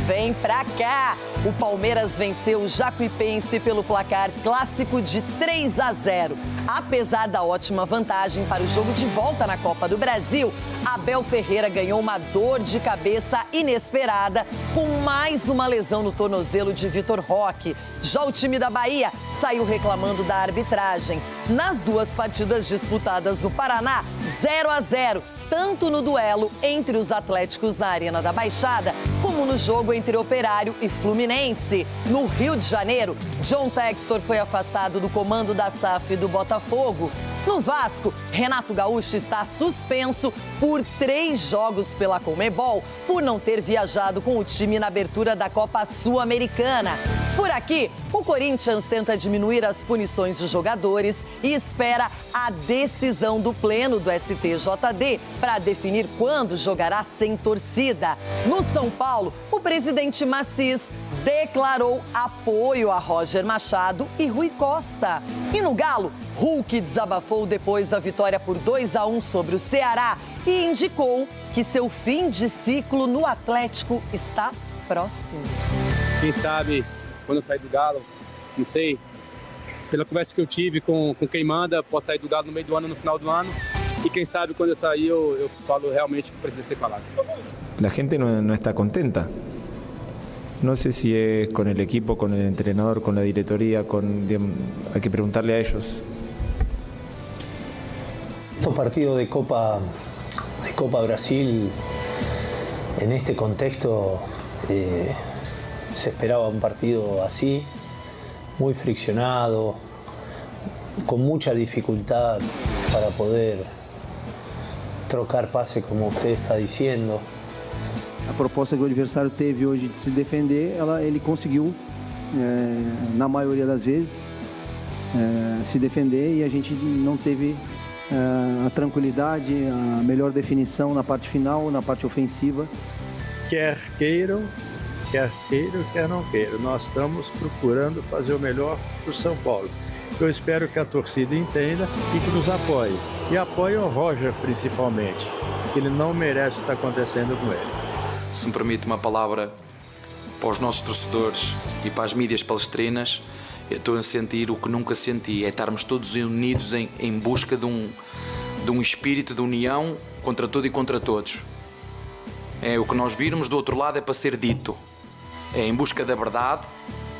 Vem pra cá! O Palmeiras venceu o Jacuipense pelo placar clássico de 3-0. Apesar da ótima vantagem para o jogo de volta na Copa do Brasil, Abel Ferreira ganhou uma dor de cabeça inesperada com mais uma lesão no tornozelo de Vitor Roque. Já o time da Bahia saiu reclamando da arbitragem. Nas duas partidas disputadas no Paraná, 0-0. Tanto no duelo entre os Atléticos na Arena da Baixada, como no jogo entre Operário e Fluminense. No Rio de Janeiro, John Textor foi afastado do comando da SAF do Botafogo. No Vasco, Renato Gaúcho está suspenso por 3 jogos pela Conmebol, por não ter viajado com o time na abertura da Copa Sul-Americana. Por aqui, o Corinthians tenta diminuir as punições dos jogadores e espera a decisão do Pleno do STJD para definir quando jogará sem torcida. No São Paulo, o presidente Macis declarou apoio a Roger Machado e Rui Costa. E no Galo, Hulk desabafou depois da vitória por 2-1 sobre o Ceará e indicou que seu fim de ciclo no Atlético está próximo. Quem sabe, quando eu sair do Galo, não sei, pela conversa que eu tive com quem manda, posso sair do Galo no meio do ano, no final do ano. E quem sabe, quando eu sair, eu falo realmente o que precisa ser falado. La gente no está contenta. No sé si es con el equipo, con el entrenador, con la diretoría, hay que preguntarle a ellos. Estos partidos de Copa Brasil, en este contexto, se esperaba un partido así, muy friccionado, con mucha dificultad para poder trocar pase, como usted está diciendo. A proposta que o adversário teve hoje de se defender, ele conseguiu, na maioria das vezes, se defender e a gente não teve a tranquilidade, a melhor definição na parte final, na parte ofensiva. Quer queiram, quer não queiram. Nós estamos procurando fazer o melhor para o São Paulo. Eu espero que a torcida entenda e que nos apoie. E apoie o Roger, principalmente. Ele não merece o que está acontecendo com ele. Se me permite uma palavra para os nossos torcedores e para as mídias palestrinas, eu estou a sentir o que nunca senti, é estarmos todos unidos em busca de um espírito de união contra tudo e contra todos. É, o que nós virmos do outro lado é para ser dito. É em busca da verdade,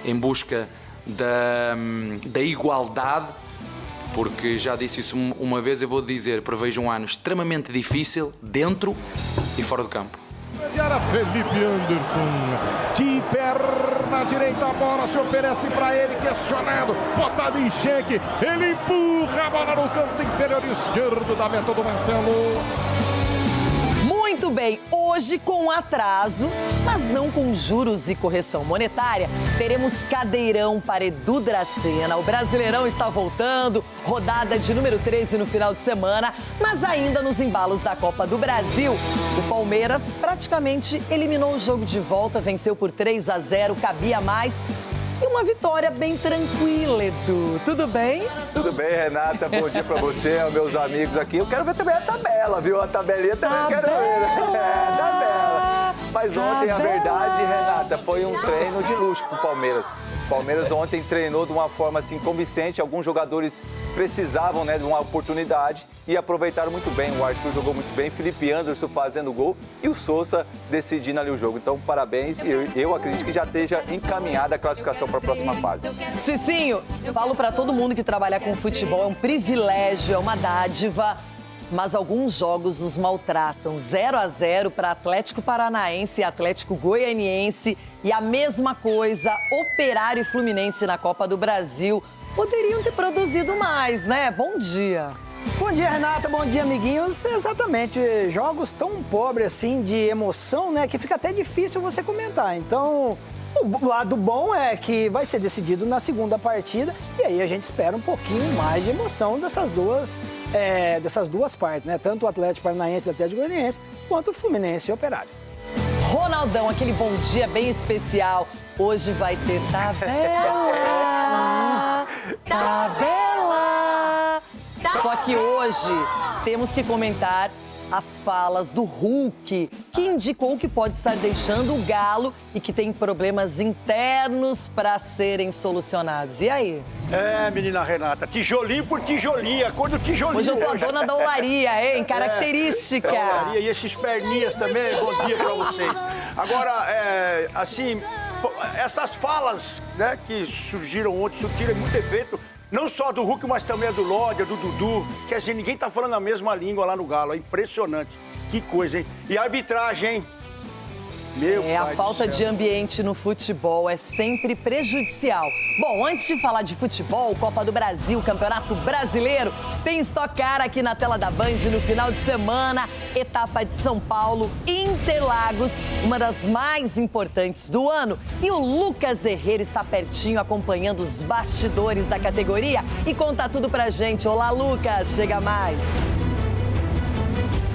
em busca da igualdade, porque já disse isso uma vez, eu vou dizer, prevejo um ano extremamente difícil dentro e fora do campo. Felipe Anderson, de perna direita, a bola se oferece para ele, questionado, botado em xeque, ele empurra a bola no canto inferior esquerdo da meta do Marcelo. Muito bem, hoje com atraso, mas não com juros e correção monetária, teremos cadeirão para Edu Dracena. O Brasileirão está voltando, rodada de número 13 no final de semana, mas ainda nos embalos da Copa do Brasil. O Palmeiras praticamente eliminou o jogo de volta, venceu por 3-0, cabia mais. E uma vitória bem tranquila, Edu. Tudo bem? Tudo bem, Renata. Bom dia pra você, aos meus amigos aqui. Eu quero ver também a tabela, viu? A tabelinha também eu quero ver. Tabela. Mas ontem, a verdade, Renata, foi um treino de luxo pro Palmeiras. O Palmeiras ontem treinou de uma forma assim convincente. Alguns jogadores precisavam, né, de uma oportunidade e aproveitaram muito bem. O Arthur jogou muito bem, Felipe Anderson fazendo gol e o Sousa decidindo ali o jogo. Então, parabéns. Eu acredito que já esteja encaminhada a classificação para a próxima fase. Cicinho, falo para todo mundo que trabalha com futebol, é um privilégio, é uma dádiva, mas alguns jogos os maltratam. 0-0 para Atlético Paranaense e Atlético Goianiense e a mesma coisa, Operário e Fluminense na Copa do Brasil. Poderiam ter produzido mais, né? Bom dia. Bom dia, Renata. Bom dia, amiguinhos. Exatamente, jogos tão pobres assim de emoção, né, que fica até difícil você comentar. Então, o lado bom é que vai ser decidido na segunda partida e aí a gente espera um pouquinho mais de emoção dessas duas partes, né? Tanto o Atlético Paranaense e o Atlético Goianiense, quanto o Fluminense e o Operário. Ronaldão, aquele bom dia bem especial. Hoje vai ter tabela. Tabela. Só que hoje temos que comentar as falas do Hulk, que indicou que pode estar deixando o Galo e que tem problemas internos para serem solucionados. E aí? Menina Renata, tijolinho por tijolinho, a cor do tijolinho. Hoje eu tô a dona da olaria, hein? Característica. Olaria e esses perninhas também, bom dia pra vocês. Agora, assim, essas falas, né, que surgiram ontem, surtiram muito efeito, não só do Hulk, mas também do Lodge, do Dudu, que assim, ninguém tá falando a mesma língua lá no Galo, é impressionante. Que coisa, hein? E a arbitragem, hein? A falta de ambiente no futebol é sempre prejudicial. Bom, antes de falar de futebol, Copa do Brasil, Campeonato Brasileiro, tem Stock Car aqui na tela da Band no final de semana. Etapa de São Paulo, Interlagos, uma das mais importantes do ano. E o Lucas Herrera está pertinho acompanhando os bastidores da categoria e conta tudo pra gente. Olá, Lucas, chega mais.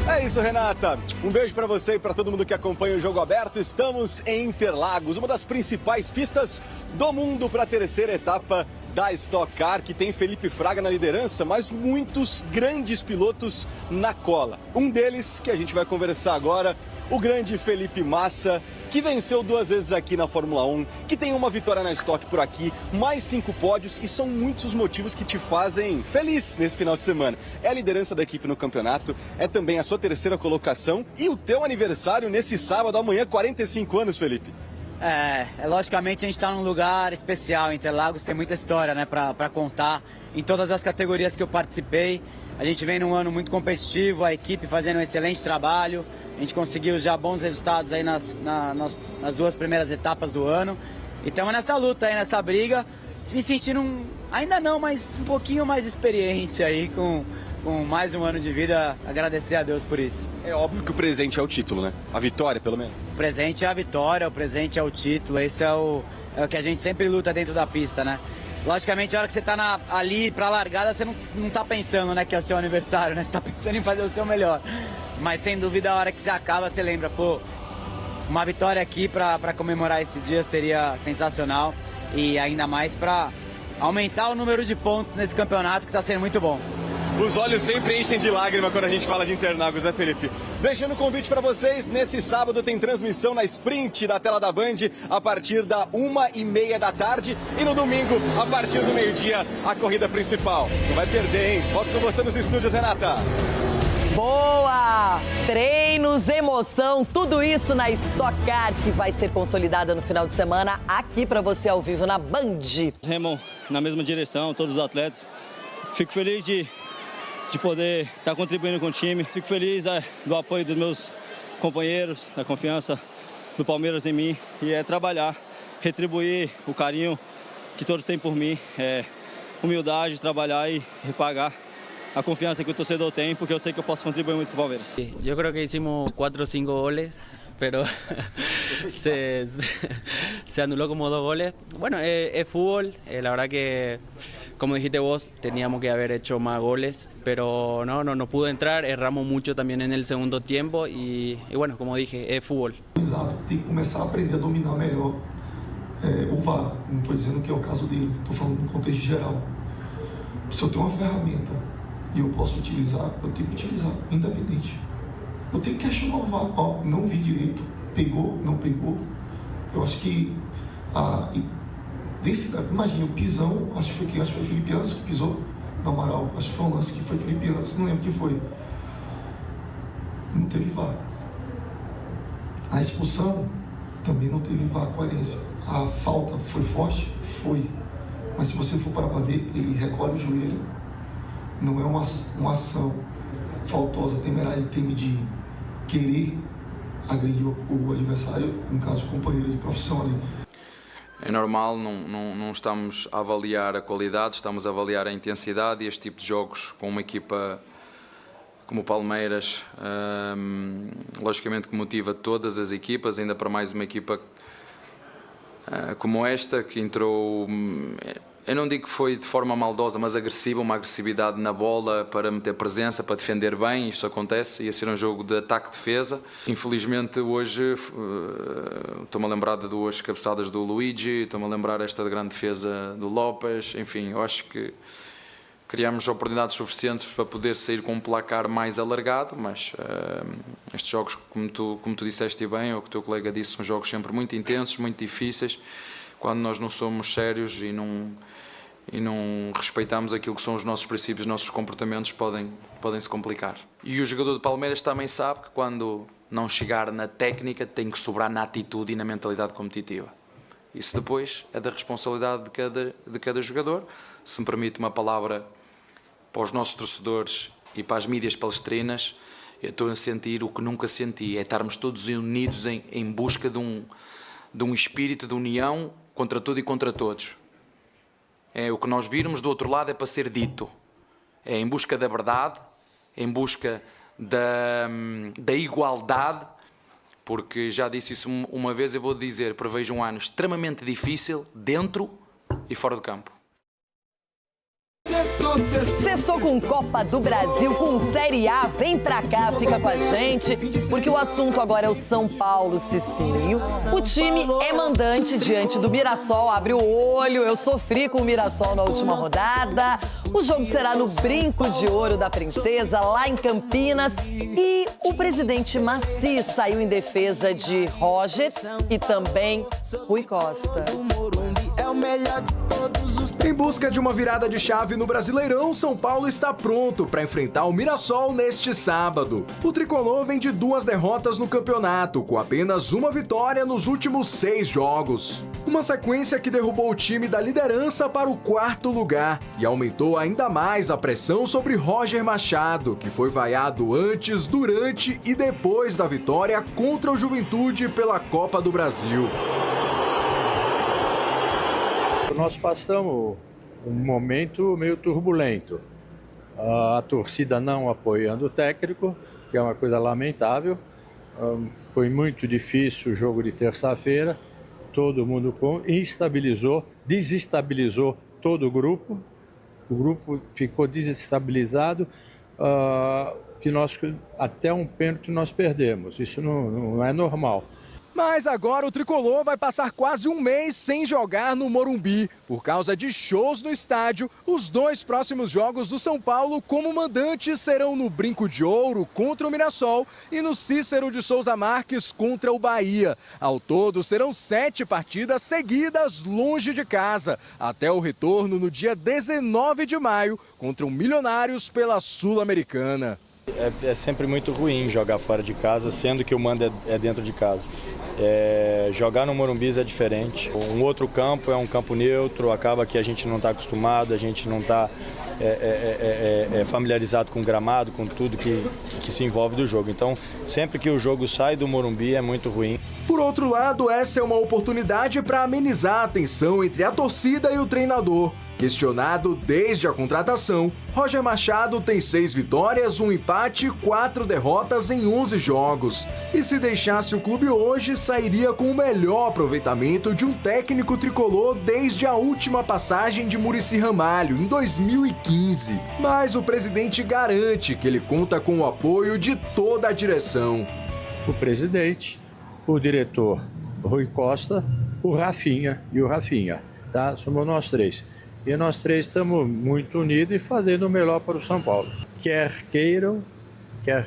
É isso, Renata. Um beijo pra você e pra todo mundo que acompanha o Jogo Aberto. Estamos em Interlagos, uma das principais pistas do mundo para a terceira etapa da Stock Car, que tem Felipe Fraga na liderança, mas muitos grandes pilotos na cola. Um deles, que a gente vai conversar agora, o grande Felipe Massa, que venceu 2 vezes aqui na Fórmula 1, que tem uma vitória na Stock por aqui, mais 5 pódios, e são muitos os motivos que te fazem feliz nesse final de semana. É a liderança da equipe no campeonato, é também a sua terceira colocação e o teu aniversário nesse sábado, amanhã, 45 anos, Felipe. Logicamente a gente está num lugar especial. Interlagos tem muita história, né, para contar em todas as categorias que eu participei. A gente vem num ano muito competitivo, a equipe fazendo um excelente trabalho. A gente conseguiu já bons resultados aí nas 2 primeiras etapas do ano. E estamos nessa luta aí, nessa briga, me sentindo ainda não, mas um pouquinho mais experiente aí com mais um ano de vida. Agradecer a Deus por isso. É óbvio que o presente é o título, né? A vitória, pelo menos. O presente é a vitória, o presente é o título. Isso é o que a gente sempre luta dentro da pista, né? Logicamente, a hora que você tá ali pra largada, você não tá pensando, né, que é o seu aniversário, né? Você tá pensando em fazer o seu melhor. Mas, sem dúvida, a hora que você acaba, você lembra, pô, uma vitória aqui pra comemorar esse dia seria sensacional. E ainda mais pra aumentar o número de pontos nesse campeonato, que tá sendo muito bom. Os olhos sempre enchem de lágrima quando a gente fala de Interlagos, né, Felipe? Deixando o convite para vocês, nesse sábado tem transmissão na Sprint da tela da Band a partir da 1h30 da tarde e no domingo, a partir do meio-dia, a corrida principal. Não vai perder, hein? Volto com você nos estúdios, Renata. Boa! Treinos, emoção, tudo isso na Stock Car, que vai ser consolidada no final de semana aqui para você ao vivo na Band. Remam na mesma direção, todos os atletas. Fico feliz de poder estar contribuindo com o time. Fico feliz do apoio dos meus companheiros, da confiança do Palmeiras em mim. E é trabalhar, retribuir o carinho que todos têm por mim. Humildade, trabalhar e repagar a confiança que o torcedor tem, porque eu sei que eu posso contribuir muito com o Palmeiras. Eu creo que hicimos 4 o 5 goles, pero se anuló como 2 goles. Bueno, es fútbol, la verdad que, como dijiste vos, teníamos que haber hecho más goles, pero no pudo entrar, erramos mucho también en el segundo tiempo y bueno, como dije, es fútbol. Tem que começar a aprender a dominar melhor o VAR. Não estou dizendo que é o caso dele, estou falando no contexto geral. Se eu tenho uma ferramenta e eu posso utilizar, eu tenho que utilizar, independente. Eu tenho que questionar o VAR. Não vi direito, pegou, não pegou. Eu acho que imagina, o pisão, acho que foi Felipe Anderson que pisou no Amaral. Acho que foi um lance que foi Felipe Anderson, não lembro quem foi. Não teve VAR. A expulsão também não teve VAR, coerência. A falta foi forte? Foi. Mas se você for parar para ver, ele recolhe o joelho. Não é uma ação faltosa, temerária, em termos de querer agredir o adversário, no caso, o companheiro de profissão ali. É normal, não estamos a avaliar a qualidade, estamos a avaliar a intensidade e este tipo de jogos com uma equipa como o Palmeiras, logicamente que motiva todas as equipas, ainda para mais uma equipa como esta, que entrou, eu não digo que foi de forma maldosa, mas agressiva, uma agressividade na bola para meter presença, para defender bem. Isto acontece, ia ser um jogo de ataque-defesa. Infelizmente hoje, estou-me a lembrar de 2 cabeçadas do Luigi, estou-me a lembrar esta de grande defesa do Lopes. Enfim, eu acho que criamos oportunidades suficientes para poder sair com um placar mais alargado, mas estes jogos, como tu disseste bem, ou que o teu colega disse, são jogos sempre muito intensos, muito difíceis, quando nós não somos sérios e não respeitamos aquilo que são os nossos princípios, os nossos comportamentos, podem se complicar. E o jogador do Palmeiras também sabe que quando não chegar na técnica, tem que sobrar na atitude e na mentalidade competitiva. Isso depois é da responsabilidade de cada jogador. Se me permite uma palavra para os nossos torcedores e para as mídias palestrinas, eu estou a sentir o que nunca senti, é estarmos todos unidos em busca de um espírito de união contra tudo e contra todos. É o que nós virmos do outro lado é para ser dito. É em busca da verdade, em busca da igualdade, porque já disse isso uma vez, eu vou dizer, prevejo um ano extremamente difícil dentro e fora do campo. Sextou com Copa do Brasil, com Série A, vem pra cá, fica com a gente, porque o assunto agora é o São Paulo, Cicinho. O time é mandante diante do Mirassol, abre o olho, eu sofri com o Mirassol na última rodada. O jogo será no Brinco de Ouro da Princesa, lá em Campinas. E o presidente Maci saiu em defesa de Roger e também Rui Costa. Em busca de uma virada de chave no Brasileirão, São Paulo está pronto para enfrentar o Mirassol neste sábado. O tricolor vem de 2 derrotas no campeonato, com apenas uma vitória nos últimos 6 jogos. Uma sequência que derrubou o time da liderança para o 4º lugar e aumentou ainda mais a pressão sobre Roger Machado, que foi vaiado antes, durante e depois da vitória contra o Juventude pela Copa do Brasil. Nós passamos um momento meio turbulento. A torcida não apoiando o técnico, que é uma coisa lamentável. Foi muito difícil o jogo de terça-feira. Todo mundo desestabilizou todo o grupo. O grupo ficou desestabilizado, até um pênalti nós perdemos. Isso não é normal. Mas agora o tricolor vai passar quase um mês sem jogar no Morumbi. Por causa de shows no estádio, os 2 próximos jogos do São Paulo como mandante serão no Brinco de Ouro contra o Mirassol e no Cícero de Souza Marques contra o Bahia. Ao todo, serão 7 partidas seguidas longe de casa, até o retorno no dia 19 de maio contra o Milionários pela Sul-Americana. É sempre muito ruim jogar fora de casa, sendo que o mando é dentro de casa. Jogar no Morumbi é diferente. Um outro campo é um campo neutro, acaba que a gente não está acostumado, a gente não está familiarizado com o gramado, com tudo que se envolve do jogo. Então, sempre que o jogo sai do Morumbi é muito ruim. Por outro lado, essa é uma oportunidade para amenizar a tensão entre a torcida e o treinador. Questionado desde a contratação, Roger Machado tem 6 vitórias, 1 empate e 4 derrotas em 11 jogos. E se deixasse o clube hoje, sairia com o melhor aproveitamento de um técnico tricolor desde a última passagem de Muricy Ramalho, em 2015. Mas o presidente garante que ele conta com o apoio de toda a direção. O presidente, o diretor Rui Costa, o Rafinha e o Rafinha, tá? Somos nós 3. E nós 3 estamos muito unidos e fazendo o melhor para o São Paulo. Quer queiram, quer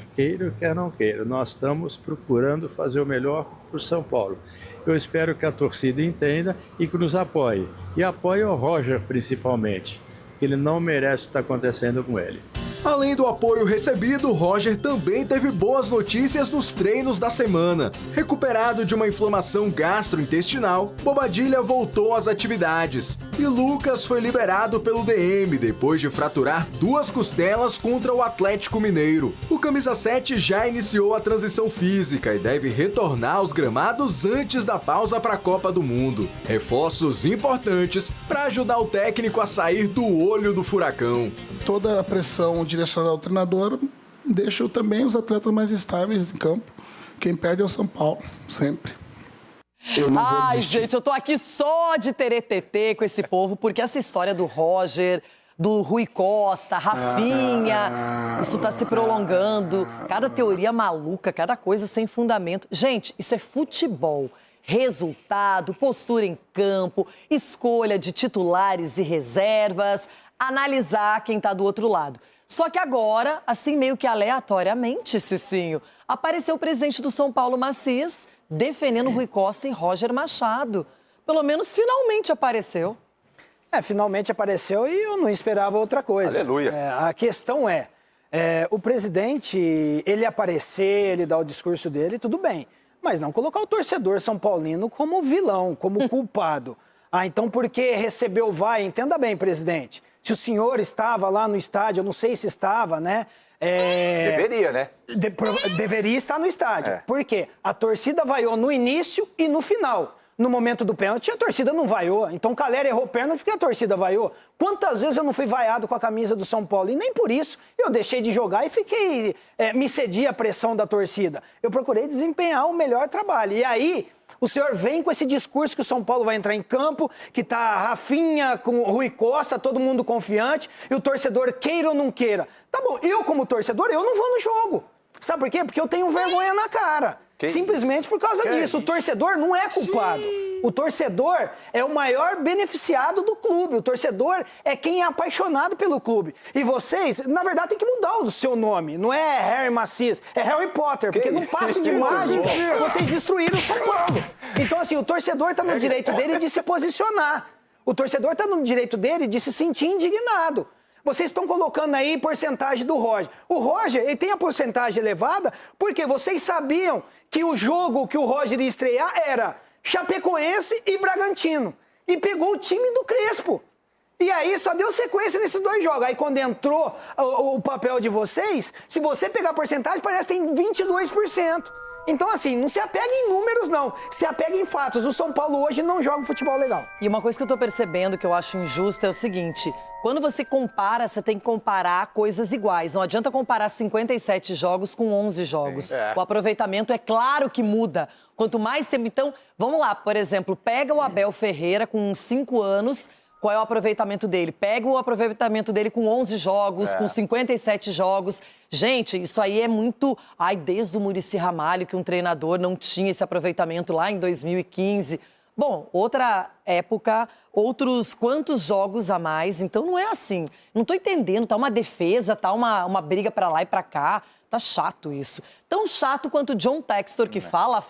não queiram. Nós estamos procurando fazer o melhor para o São Paulo. Eu espero que a torcida entenda e que nos apoie. E apoie o Roger principalmente. Ele não merece o que está acontecendo com ele. Além do apoio recebido, Roger também teve boas notícias nos treinos da semana. Recuperado de uma inflamação gastrointestinal, Bobadilha voltou às atividades. E Lucas foi liberado pelo DM depois de fraturar 2 costelas contra o Atlético Mineiro. O camisa 7 já iniciou a transição física e deve retornar aos gramados antes da pausa para a Copa do Mundo. Reforços importantes para ajudar o técnico a sair do olho do furacão. Toda a pressão direcionada ao treinador deixa também os atletas mais estáveis em campo. Quem perde é o São Paulo, sempre. Ai, gente, eu tô aqui só de teretetê com esse povo, porque essa história do Roger, do Rui Costa, Rafinha, isso tá se prolongando. Cada teoria maluca, cada coisa sem fundamento. Gente, isso é futebol. Resultado, postura em campo, escolha de titulares e reservas. analisar quem está do outro lado. Só que agora, assim meio que aleatoriamente, Cicinho, apareceu o presidente do São Paulo, Macias, defendendo Rui Costa e Roger Machado. Pelo menos finalmente apareceu. Finalmente apareceu e eu não esperava outra coisa. Aleluia. A questão o presidente, ele aparecer, ele dar o discurso dele, tudo bem. Mas não colocar o torcedor são paulino como vilão, como culpado. Então porque recebeu vai? Entenda bem, presidente. Se o senhor estava lá no estádio, eu não sei se estava, né? Deveria, né? Deveria estar no estádio. Por quê? A torcida vaiou no início e no final. No momento do pênalti, a torcida não vaiou. Então, o Calera errou pênalti porque a torcida vaiou. Quantas vezes eu não fui vaiado com a camisa do São Paulo? E nem por isso eu deixei de jogar e fiquei... me cedi à pressão da torcida. Eu procurei desempenhar o melhor trabalho. E aí, o senhor vem com esse discurso que o São Paulo vai entrar em campo, que tá Rafinha com o Rui Costa, todo mundo confiante, e o torcedor queira ou não queira. Tá bom, eu como torcedor, eu não vou no jogo. Sabe por quê? Porque eu tenho vergonha na cara. Simplesmente por causa disso. O torcedor não é culpado. O torcedor é o maior beneficiado do clube. O torcedor é quem é apaixonado pelo clube. E vocês, na verdade, tem que mudar o seu nome. Não é Harry Macias, é Harry Potter. Porque no passo de mágica, vocês destruíram o São Paulo. Então, assim, o torcedor está no direito dele de se posicionar. O torcedor está no direito dele de se sentir indignado. Vocês estão colocando aí porcentagem do Roger. O Roger, ele tem a porcentagem elevada porque vocês sabiam que o jogo que o Roger ia estrear era Chapecoense e Bragantino. E pegou o time do Crespo. E aí só deu sequência nesses dois jogos. Aí quando entrou o papel de vocês, se você pegar a porcentagem, parece que tem 22%. Então, assim, não se apega em números, não. Se apega em fatos. O São Paulo hoje não joga um futebol legal. E uma coisa que eu tô percebendo que eu acho injusta é o seguinte: quando você compara, você tem que comparar coisas iguais. Não adianta comparar 57 jogos com 11 jogos. O aproveitamento é claro que muda. Quanto mais tempo... Então, vamos lá, por exemplo, pega o Abel Ferreira com 5 anos... Qual é o aproveitamento dele? Pega o aproveitamento dele com 11 jogos, com 57 jogos. Gente, isso aí é muito... desde o Muricy Ramalho, que um treinador não tinha esse aproveitamento lá em 2015. Bom, outra época, outros quantos jogos a mais. Então, não é assim. Não tô entendendo. Tá uma defesa, tá uma briga pra lá e pra cá. Tá chato isso. Tão chato quanto o John Textor, que fala,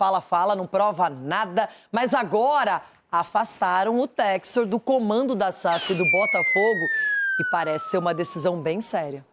não prova nada. Mas agora... afastaram o Textor do comando da SAF do Botafogo e parece ser uma decisão bem séria.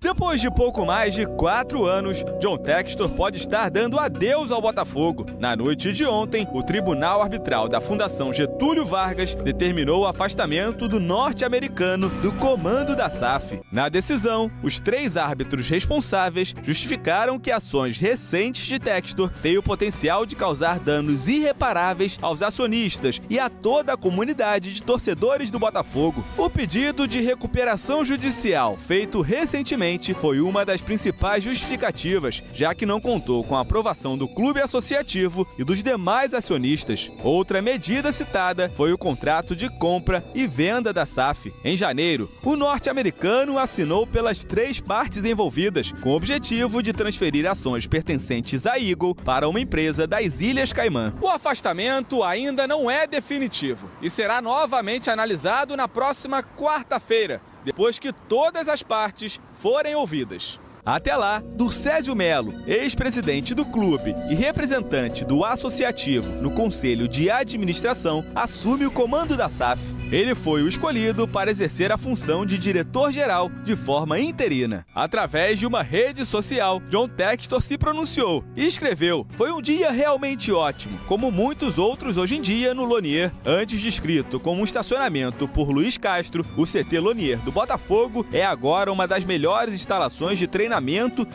Depois de pouco mais de 4 anos, John Textor pode estar dando adeus ao Botafogo. Na noite de ontem, o Tribunal Arbitral da Fundação Getúlio Vargas determinou o afastamento do norte-americano do comando da SAF. Na decisão, os 3 árbitros responsáveis justificaram que ações recentes de Textor têm o potencial de causar danos irreparáveis aos acionistas e a toda a comunidade de torcedores do Botafogo. O pedido de recuperação judicial, feito recentemente, foi uma das principais justificativas, já que não contou com a aprovação do clube associativo e dos demais acionistas. Outra medida citada foi o contrato de compra e venda da SAF. Em janeiro, o norte-americano assinou pelas 3 partes envolvidas, com o objetivo de transferir ações pertencentes à Eagle para uma empresa das Ilhas Caimã. O afastamento ainda não é definitivo e será novamente analisado na próxima quarta-feira, depois que todas as partes forem ouvidas. Até lá, Durcésio Melo, ex-presidente do clube e representante do associativo no Conselho de Administração, assume o comando da SAF. Ele foi o escolhido para exercer a função de diretor-geral de forma interina. Através de uma rede social, John Textor se pronunciou e escreveu: "Foi um dia realmente ótimo, como muitos outros hoje em dia no Lonier. Antes descrito como um estacionamento por Luiz Castro, o CT Lonier do Botafogo é agora uma das melhores instalações de treinamento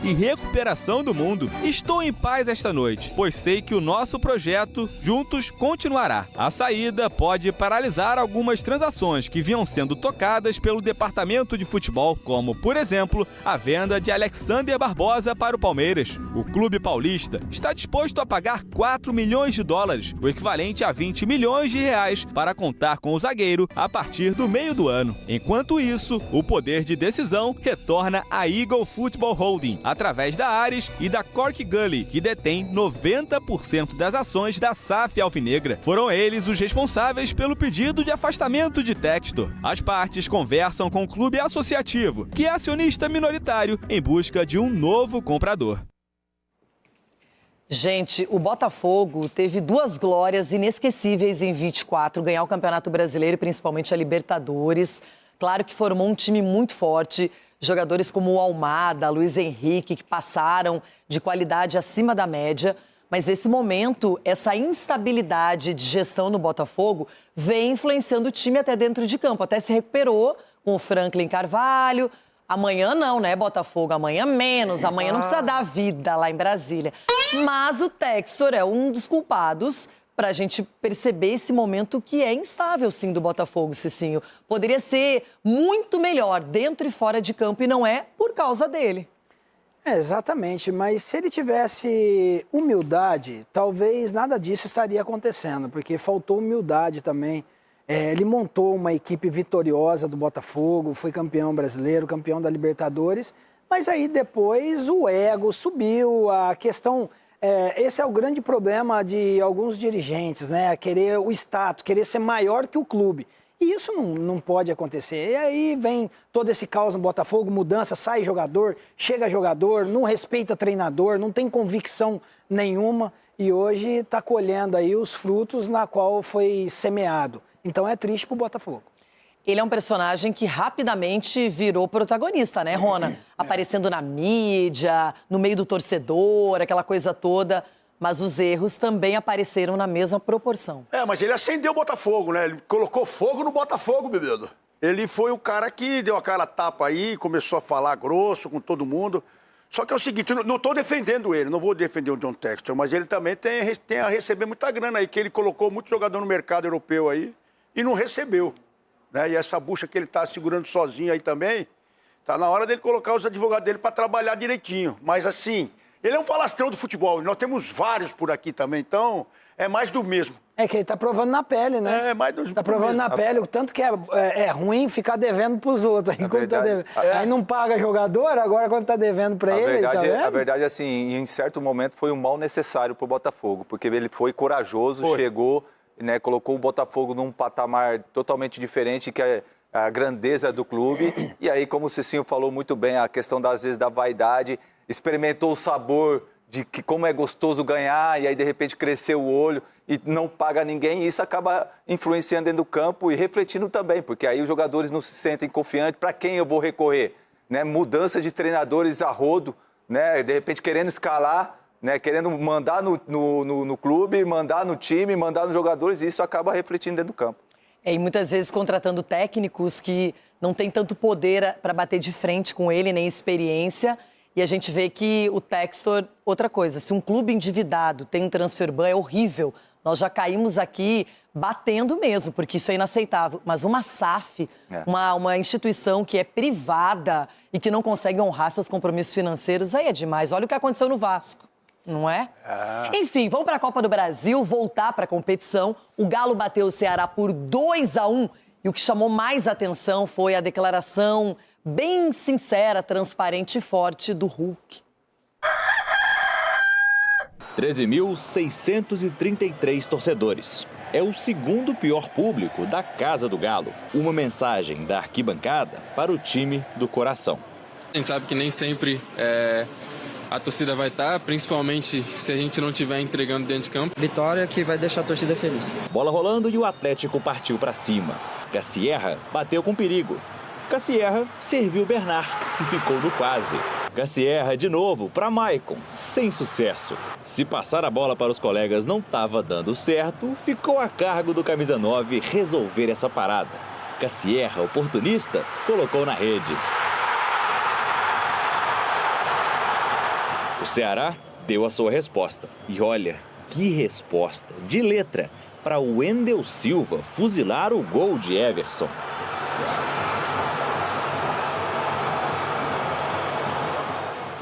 e recuperação do mundo. Estou em paz esta noite, pois sei que o nosso projeto juntos continuará. A saída pode paralisar algumas transações que vinham sendo tocadas pelo departamento de futebol, como, por exemplo, a venda de Alexander Barbosa para o Palmeiras. O clube paulista está disposto a pagar 4 milhões de dólares, o equivalente a 20 milhões de reais, para contar com o zagueiro a partir do meio do ano. Enquanto isso, o poder de decisão retorna à Eagle Football Football Holding, através da Ares e da Cork Gully, que detém 90% das ações da SAF Alvinegra. Foram eles os responsáveis pelo pedido de afastamento de Textor. As partes conversam com o clube associativo, que é acionista minoritário, em busca de um novo comprador. Gente, o Botafogo teve 2 glórias inesquecíveis em 24, ganhar o Campeonato Brasileiro e principalmente a Libertadores. Claro que formou um time muito forte, jogadores como o Almada, Luiz Henrique, que passaram de qualidade acima da média. Mas nesse momento, essa instabilidade de gestão no Botafogo vem influenciando o time até dentro de campo. Até se recuperou com o Franklin Carvalho. Amanhã não, né, Botafogo? Amanhã menos. Amanhã não precisa dar vida lá em Brasília. Mas o Textor é um dos culpados para a gente perceber esse momento que é instável, sim, do Botafogo, Cicinho. Poderia ser muito melhor dentro e fora de campo e não é por causa dele. Exatamente, mas se ele tivesse humildade, talvez nada disso estaria acontecendo, porque faltou humildade também. Ele montou uma equipe vitoriosa do Botafogo, foi campeão brasileiro, campeão da Libertadores, mas aí depois o ego subiu, a questão... esse é o grande problema de alguns dirigentes, né? Querer o status, querer ser maior que o clube. E isso não pode acontecer. E aí vem todo esse caos no Botafogo, mudança, sai jogador, chega jogador, não respeita treinador, não tem convicção nenhuma e hoje está colhendo aí os frutos na qual foi semeado. Então é triste pro Botafogo. Ele é um personagem que rapidamente virou protagonista, né, Rona? Aparecendo na mídia, no meio do torcedor, aquela coisa toda. Mas os erros também apareceram na mesma proporção. Mas ele acendeu o Botafogo, né? Ele colocou fogo no Botafogo, bebedo. Ele foi o cara que deu aquela tapa aí, começou a falar grosso com todo mundo. Só que é o seguinte, eu não estou defendendo ele, não vou defender o John Textor, mas ele também tem a receber muita grana aí, que ele colocou muito jogador no mercado europeu aí e não recebeu. Né? E essa bucha que ele está segurando sozinho aí também, tá na hora dele colocar os advogados dele para trabalhar direitinho. Mas assim, ele é um falastrão do futebol, nós temos vários por aqui também, então é mais do mesmo. É que ele tá provando na pele, né? É, mais do mesmo. Tá provando na pele, o tanto que é ruim ficar devendo pros outros. Aí, quando tá devendo, aí não paga jogador, agora quando tá devendo pra ele, tá vendo? A verdade, assim, em certo momento foi um mal necessário pro Botafogo, porque ele foi corajoso, chegou, né, colocou o Botafogo num patamar totalmente diferente, que é a grandeza do clube. E aí, como o Cicinho falou muito bem, a questão, às vezes, da vaidade, experimentou o sabor de que como é gostoso ganhar, e aí de repente cresceu o olho e não paga ninguém, e isso acaba influenciando dentro do campo e refletindo também, porque aí os jogadores não se sentem confiantes, para quem eu vou recorrer? Né? Mudança de treinadores a rodo, né? De repente querendo escalar, né? Querendo mandar no clube, mandar no time, mandar nos jogadores, e isso acaba refletindo dentro do campo. E muitas vezes contratando técnicos que não têm tanto poder para bater de frente com ele, nem experiência. E a gente vê que o Textor, outra coisa, se um clube endividado tem um transfer ban, é horrível. Nós já caímos aqui batendo mesmo, porque isso é inaceitável. Mas uma SAF, uma instituição que é privada e que não consegue honrar seus compromissos financeiros, aí é demais. Olha o que aconteceu no Vasco, não é? Enfim, vamos para a Copa do Brasil, voltar para a competição. O Galo bateu o Ceará por 2-1 e o que chamou mais atenção foi a declaração bem sincera, transparente e forte do Hulk. 13.633 torcedores. É o segundo pior público da Casa do Galo. Uma mensagem da arquibancada para o time do coração. A gente sabe que nem sempre a torcida vai estar, principalmente se a gente não estiver entregando dentro de campo. Vitória que vai deixar a torcida feliz. Bola rolando e o Atlético partiu para cima. Cassierra bateu com perigo. Cassierra serviu Bernard, que ficou no quase. Cassierra de novo para Maicon, sem sucesso. Se passar a bola para os colegas não estava dando certo, ficou a cargo do camisa 9 resolver essa parada. Cassierra, oportunista, colocou na rede. O Ceará deu a sua resposta. E olha, que resposta, de letra, para o Wendel Silva fuzilar o gol de Everson.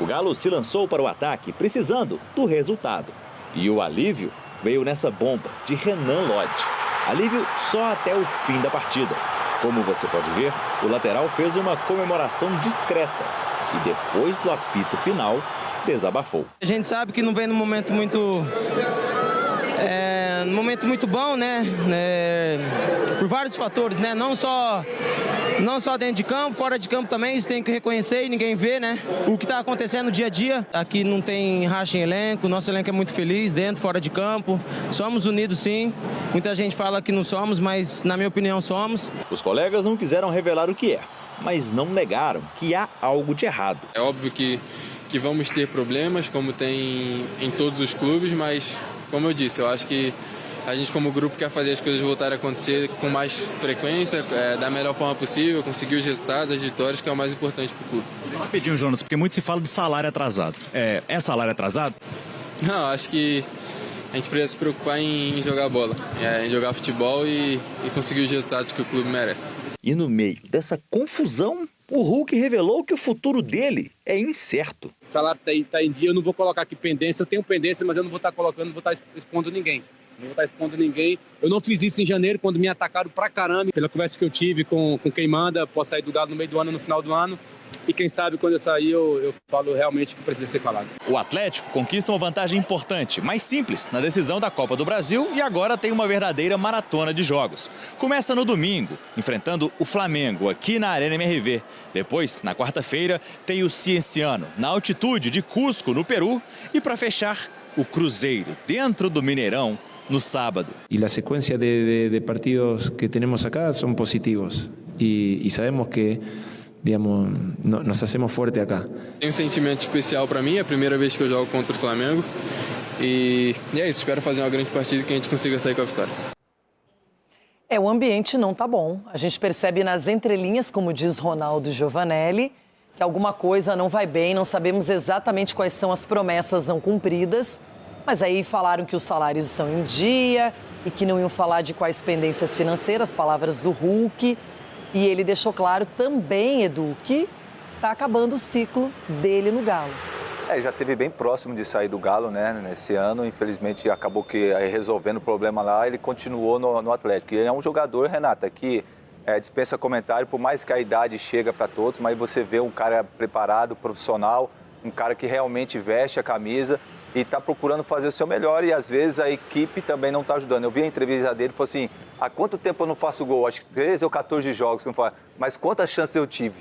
O Galo se lançou para o ataque, precisando do resultado. E o alívio veio nessa bomba de Renan Lodge. Alívio só até o fim da partida. Como você pode ver, o lateral fez uma comemoração discreta. e depois do apito final, desabafou. A gente sabe que não vem num momento muito bom, né? Por vários fatores, né? Não só dentro de campo, fora de campo também, isso tem que reconhecer e ninguém vê, né? O que está acontecendo no dia a dia. Aqui não tem racha em elenco, nosso elenco é muito feliz, dentro, fora de campo. Somos unidos sim. Muita gente fala que não somos, mas na minha opinião somos. Os colegas não quiseram revelar o que é, mas não negaram que há algo de errado. É óbvio que vamos ter problemas, como tem em todos os clubes, mas, como eu disse, eu acho que a gente como grupo quer fazer as coisas voltarem a acontecer com mais frequência, da melhor forma possível, conseguir os resultados, as vitórias, que é o mais importante para o clube. Rapidinho, Jonas, porque muito se fala de salário atrasado. É salário atrasado? Não, acho que a gente precisa se preocupar em jogar bola, em jogar futebol e conseguir os resultados que o clube merece. E no meio dessa confusão, o Hulk revelou que o futuro dele é incerto. O salário está em dia, eu não vou colocar aqui pendência, eu tenho pendência, mas eu não vou estar colocando, não vou estar expondo ninguém. Não vou estar expondo ninguém. Eu não fiz isso em janeiro, quando me atacaram pra caramba. Pela conversa que eu tive com quem manda, posso sair do Galo no meio do ano, no final do ano. E quem sabe, quando eu sair, eu falo realmente o que precisa ser falado. O Atlético conquista uma vantagem importante, mais simples, na decisão da Copa do Brasil e agora tem uma verdadeira maratona de jogos. Começa no domingo, enfrentando o Flamengo aqui na Arena MRV. Depois, na quarta-feira, tem o Cienciano, na altitude de Cusco, no Peru. E para fechar, o Cruzeiro, dentro do Mineirão, no sábado. Y la secuencia de partidos que tenemos acá son positivos y sabemos que, digamos, nos hacemos fuerte acá. Tem um sentimento especial para mim, é a primeira vez que eu jogo contra o Flamengo e é isso, espero fazer uma grande partida e que a gente consiga sair com a vitória. O ambiente não tá bom. A gente percebe nas entrelinhas, como diz Ronaldo Giovanelli, que alguma coisa não vai bem, não sabemos exatamente quais são as promessas não cumpridas. Mas aí falaram que os salários estão em dia e que não iam falar de quais pendências financeiras, palavras do Hulk. E ele deixou claro também, Edu, que está acabando o ciclo dele no Galo. Já esteve bem próximo de sair do Galo, né, nesse ano. Infelizmente, acabou que resolvendo o problema lá, ele continuou no Atlético. E ele é um jogador, Renata, que dispensa comentário, por mais que a idade chega para todos, mas você vê um cara preparado, profissional, um cara que realmente veste a camisa e está procurando fazer o seu melhor e às vezes a equipe também não está ajudando. Eu vi a entrevista dele e falou assim, há quanto tempo eu não faço gol? Acho que 13 ou 14 jogos não faço. Mas quantas chances eu tive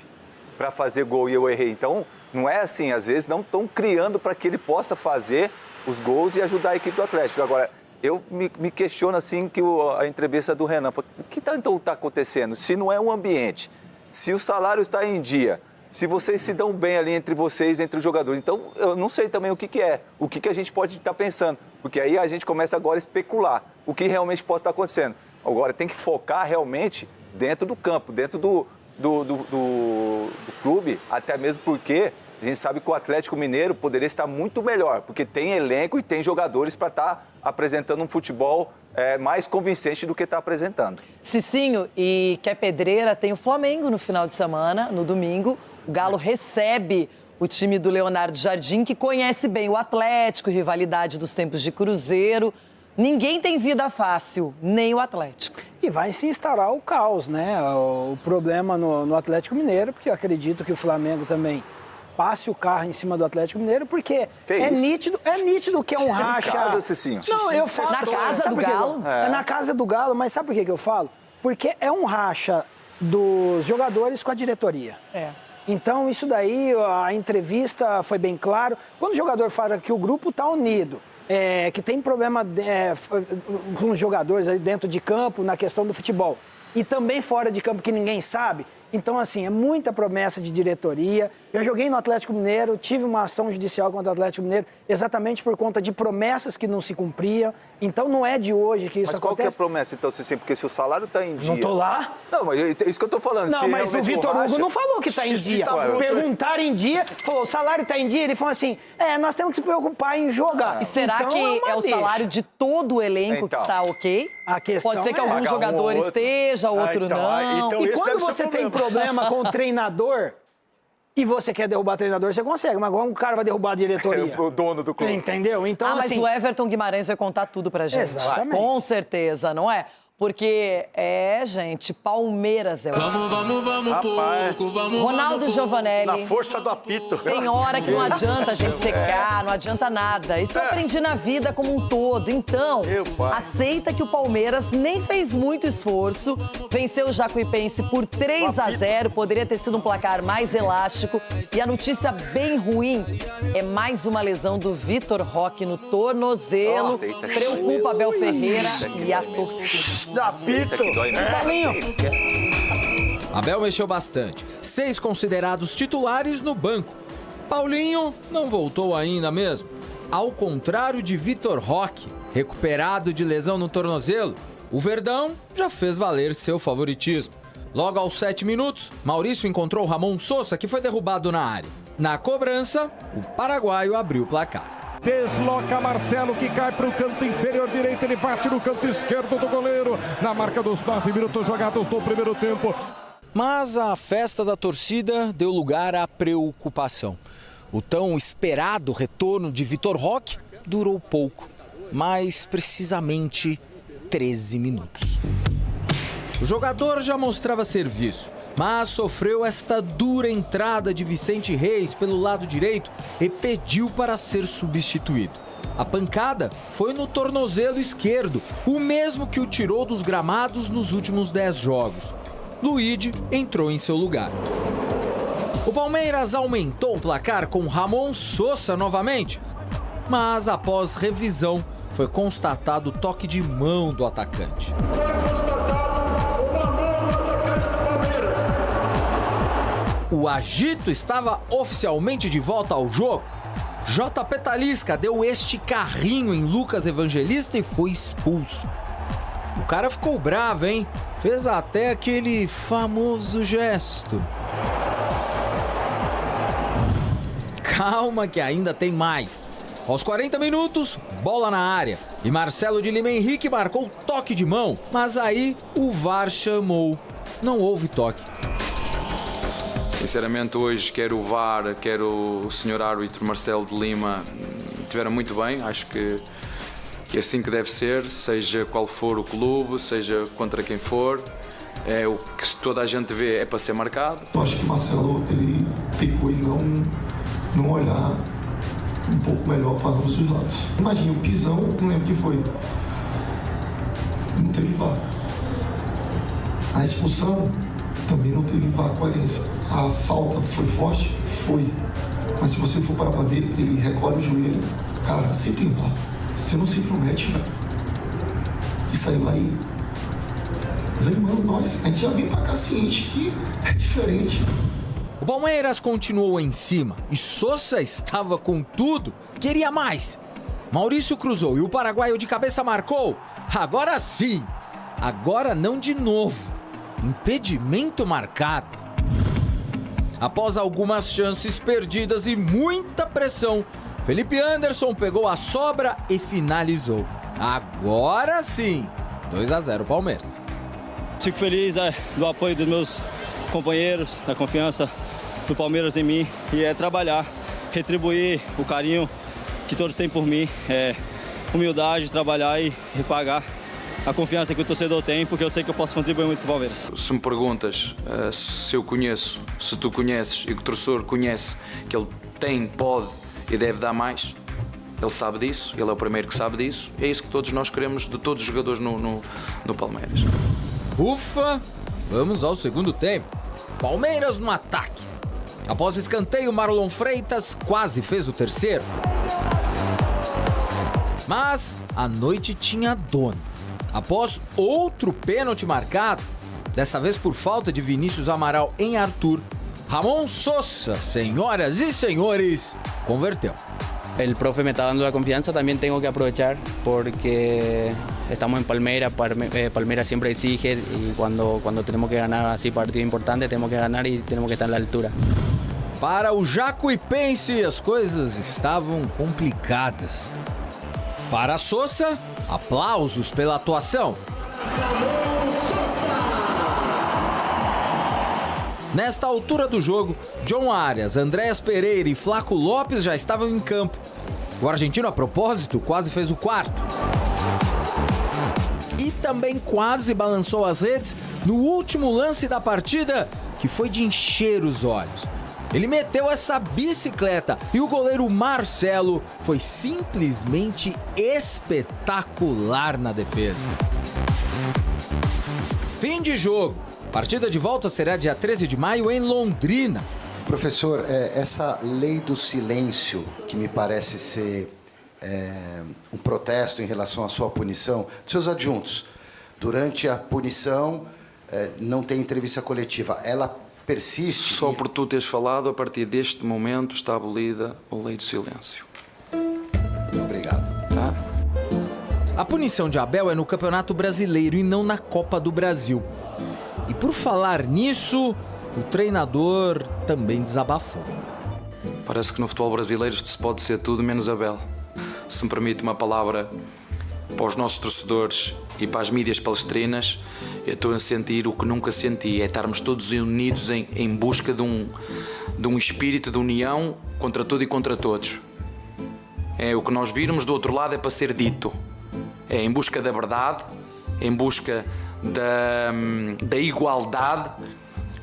para fazer gol e eu errei? Então, não é assim, às vezes não estão criando para que ele possa fazer os gols e ajudar a equipe do Atlético. Agora, eu me questiono assim que a entrevista do Renan, o que então está acontecendo? Se não é um ambiente, se o salário está em dia, se vocês se dão bem ali entre vocês, entre os jogadores. Então, eu não sei também o que é, o que a gente pode estar pensando. Porque aí a gente começa agora a especular o que realmente pode estar acontecendo. Agora, tem que focar realmente dentro do campo, dentro do clube, até mesmo porque a gente sabe que o Atlético Mineiro poderia estar muito melhor, porque tem elenco e tem jogadores para estar apresentando um futebol mais convincente do que está apresentando. Cicinho, e que é pedreira, tem o Flamengo no final de semana, no domingo. O Galo recebe o time do Leonardo Jardim, que conhece bem o Atlético, rivalidade dos tempos de Cruzeiro. Ninguém tem vida fácil, nem o Atlético. E vai se instaurar o caos, né? O problema no Atlético Mineiro, porque eu acredito que o Flamengo também passe o carro em cima do Atlético Mineiro, porque é nítido que é um racha. Na casa, Cicinho. Não, eu falo. Na casa do Galo? É na casa do Galo, mas sabe por que eu falo? Porque é um racha dos jogadores com a diretoria. Então, isso daí, a entrevista foi bem claro. Quando o jogador fala que o grupo está unido, que tem problema com os jogadores ali dentro de campo, na questão do futebol, e também fora de campo que ninguém sabe, então, assim, é muita promessa de diretoria. Eu joguei no Atlético Mineiro, tive uma ação judicial contra o Atlético Mineiro exatamente por conta de promessas que não se cumpriam. Então, não é de hoje que isso acontece. Mas qual que é a promessa, então, Cicinho? Porque se o salário está em dia... Não tô lá? Não, mas é isso que eu tô falando. Não, mas o Vitor Hugo não falou que está em dia. Perguntaram em dia, falou, o salário está em dia? Ele falou assim, nós temos que se preocupar em jogar. E será então, que é o salário de todo o elenco que está ok? A questão pode ser que algum jogador esteja, outro não. Então, e quando você tem problema com o treinador e você quer derrubar o treinador, você consegue. Mas agora um cara vai derrubar a diretoria. O dono do clube. Entendeu? Então, mas assim... o Everton Guimarães vai contar tudo pra gente. Exatamente. Com certeza, não é? Porque, gente, Palmeiras é o... Rapaz, Ronaldo Giovanelli. Na força do apito. Tem hora que não adianta a gente secar, não adianta nada. Isso eu aprendi na vida como um todo. Então, aceita que o Palmeiras nem fez muito esforço, venceu o Jacuipense por 3-0, poderia ter sido um placar mais elástico. E a notícia bem ruim é mais uma lesão do Vitor Roque no tornozelo. Preocupa Abel Ferreira e a torcida. Abel mexeu bastante. 6 considerados titulares no banco. Paulinho não voltou ainda mesmo. Ao contrário de Vitor Roque, recuperado de lesão no tornozelo, o Verdão já fez valer seu favoritismo. Logo aos 7 minutos, Maurício encontrou Ramon Sosa, que foi derrubado na área. Na cobrança, o paraguaio abriu o placar. Desloca Marcelo, que cai para o canto inferior direito, ele bate no canto esquerdo do goleiro, na marca dos 9 minutos jogados do primeiro tempo. Mas a festa da torcida deu lugar à preocupação. O tão esperado retorno de Vitor Roque durou pouco, mais precisamente 13 minutos. O jogador já mostrava serviço, mas sofreu esta dura entrada de Vicente Reis pelo lado direito e pediu para ser substituído. A pancada foi no tornozelo esquerdo, o mesmo que o tirou dos gramados nos últimos 10 jogos. Luigi entrou em seu lugar. O Palmeiras aumentou o placar com Ramon Sosa novamente, mas após revisão foi constatado o toque de mão do atacante. O agito estava oficialmente de volta ao jogo. JP Talisca deu este carrinho em Lucas Evangelista e foi expulso. O cara ficou bravo, hein? Fez até aquele famoso gesto. Calma que ainda tem mais. Aos 40 minutos, bola na área. E Marcelo de Lima Henrique marcou toque de mão. Mas aí o VAR chamou. Não houve toque. Sinceramente, hoje, quer o VAR, quer o senhor árbitro Marcelo de Lima, estiveram muito bem. Acho que é assim que deve ser, seja qual for o clube, seja contra quem for. É o que toda a gente vê é para ser marcado. Eu acho que o Marcelo, ele pecou em não olhar um pouco melhor para ambos os lados. Imagina, o pisão, não lembro quem foi. Não teve VAR. A expulsão também não teve VAR, coerência. A falta foi forte? Foi. Mas se você for parar para ver, ele recolhe o joelho. Cara, se tem VAR, você não se intromete, velho. Isso aí vai desanimando nós. A gente já vem pra cá ciente que é diferente. O Palmeiras continuou em cima e Sosa estava com tudo. Queria mais. Maurício cruzou e o paraguaio de cabeça marcou. Agora sim. Agora não de novo. Impedimento marcado. Após algumas chances perdidas e muita pressão, Felipe Anderson pegou a sobra e finalizou. Agora sim, 2-0 Palmeiras. Fico feliz do apoio dos meus companheiros, da confiança do Palmeiras em mim e é trabalhar, retribuir o carinho que todos têm por mim, humildade, trabalhar e repagar a confiança que o torcedor tem, porque eu sei que eu posso contribuir muito com o Palmeiras. Se me perguntas se eu conheço, se tu conheces e que o torcedor conhece que ele tem, pode e deve dar mais, ele sabe disso, ele é o primeiro que sabe disso, é isso que todos nós queremos de todos os jogadores no Palmeiras. Ufa, vamos ao segundo tempo. Palmeiras no ataque. Após escanteio, Marlon Freitas quase fez o terceiro. Mas a noite tinha dono. Após outro pênalti marcado, desta vez por falta de Vinícius Amaral em Arthur, Ramon Sosa, senhoras e senhores, converteu. El profe me está dando la confianza, también tengo que aprovechar porque estamos en Palmeiras, Palmeiras siempre exige y cuando tenemos que ganar así partidos importantes, tenemos que ganar y tenemos que estar a la altura. Para o Jacuipense, as coisas estavam complicadas. Para Sosa, aplausos pela atuação. Nesta altura do jogo, John Arias, Andréas Pereira e Flaco Lopes já estavam em campo. O argentino, a propósito, quase fez o quarto. e também quase balançou as redes no último lance da partida, que foi de encher os olhos. Ele meteu essa bicicleta e o goleiro Marcelo foi simplesmente espetacular na defesa. Fim de jogo. Partida de volta será dia 13 de maio em Londrina. Professor, essa lei do silêncio, que me parece ser um protesto em relação à sua punição, seus adjuntos, durante a punição não tem entrevista coletiva, ela persiste? Só por tu teres falado, a partir deste momento está abolida a lei do silêncio. Obrigado. Tá? A punição de Abel é no Campeonato Brasileiro e não na Copa do Brasil. E por falar nisso, o treinador também desabafou. Parece que no futebol brasileiro se pode ser tudo menos Abel. Se me permite uma palavra para os nossos torcedores e para as mídias palestrinas, eu estou a sentir o que nunca senti, é estarmos todos unidos em busca de um espírito de união contra tudo e contra todos. É o que nós virmos do outro lado é para ser dito. É em busca da verdade, em busca da igualdade,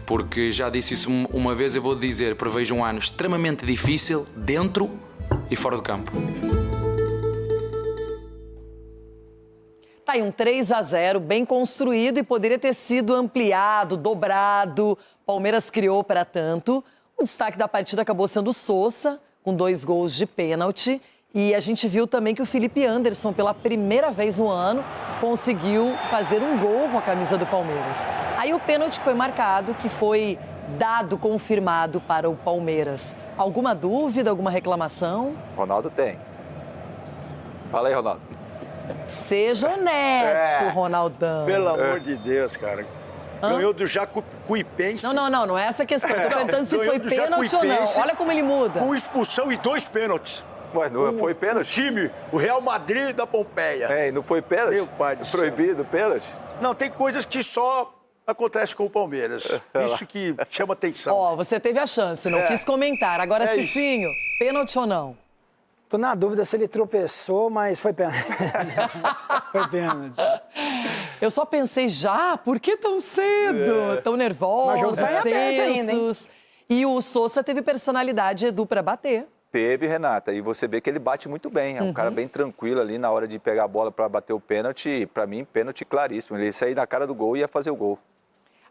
porque já disse isso uma vez, eu vou dizer, prevejo um ano extremamente difícil dentro e fora do campo. Tá aí um 3-0 bem construído e poderia ter sido ampliado, dobrado. Palmeiras criou para tanto. O destaque da partida acabou sendo o Sousa, com 2 gols de pênalti. E a gente viu também que o Felipe Anderson, pela primeira vez no ano, conseguiu fazer um gol com a camisa do Palmeiras. Aí o pênalti que foi marcado, que foi dado, confirmado para o Palmeiras. Alguma dúvida, alguma reclamação? Ronaldo tem. Fala aí, Ronaldo. Seja honesto, Ronaldão. Pelo amor de Deus, cara. Ganhou do Jacuipense. Não é essa a questão. Estou perguntando se foi pênalti ou não. Olha como ele muda. Com expulsão e 2 pênaltis. Mas não foi pênalti? O time, o Real Madrid da Pompeia. Não foi pênalti? Meu pai do céu. Proibido pênalti? Não, tem coisas que só acontecem com o Palmeiras. Isso que chama atenção. Ó, você teve a chance, não quis comentar. Agora, Cicinho, pênalti ou não? Tô na dúvida se ele tropeçou, mas foi pênalti. Foi pênalti. Eu só pensei já, por que tão cedo? Tão nervosos, Mas o jogo tá em aberto ainda, hein? E o Sousa teve personalidade, Edu, para bater. Teve, Renata, e você vê que ele bate muito bem. É um cara bem tranquilo ali na hora de pegar a bola para bater o pênalti. Para mim, pênalti claríssimo. Ele ia sair na cara do gol e ia fazer o gol.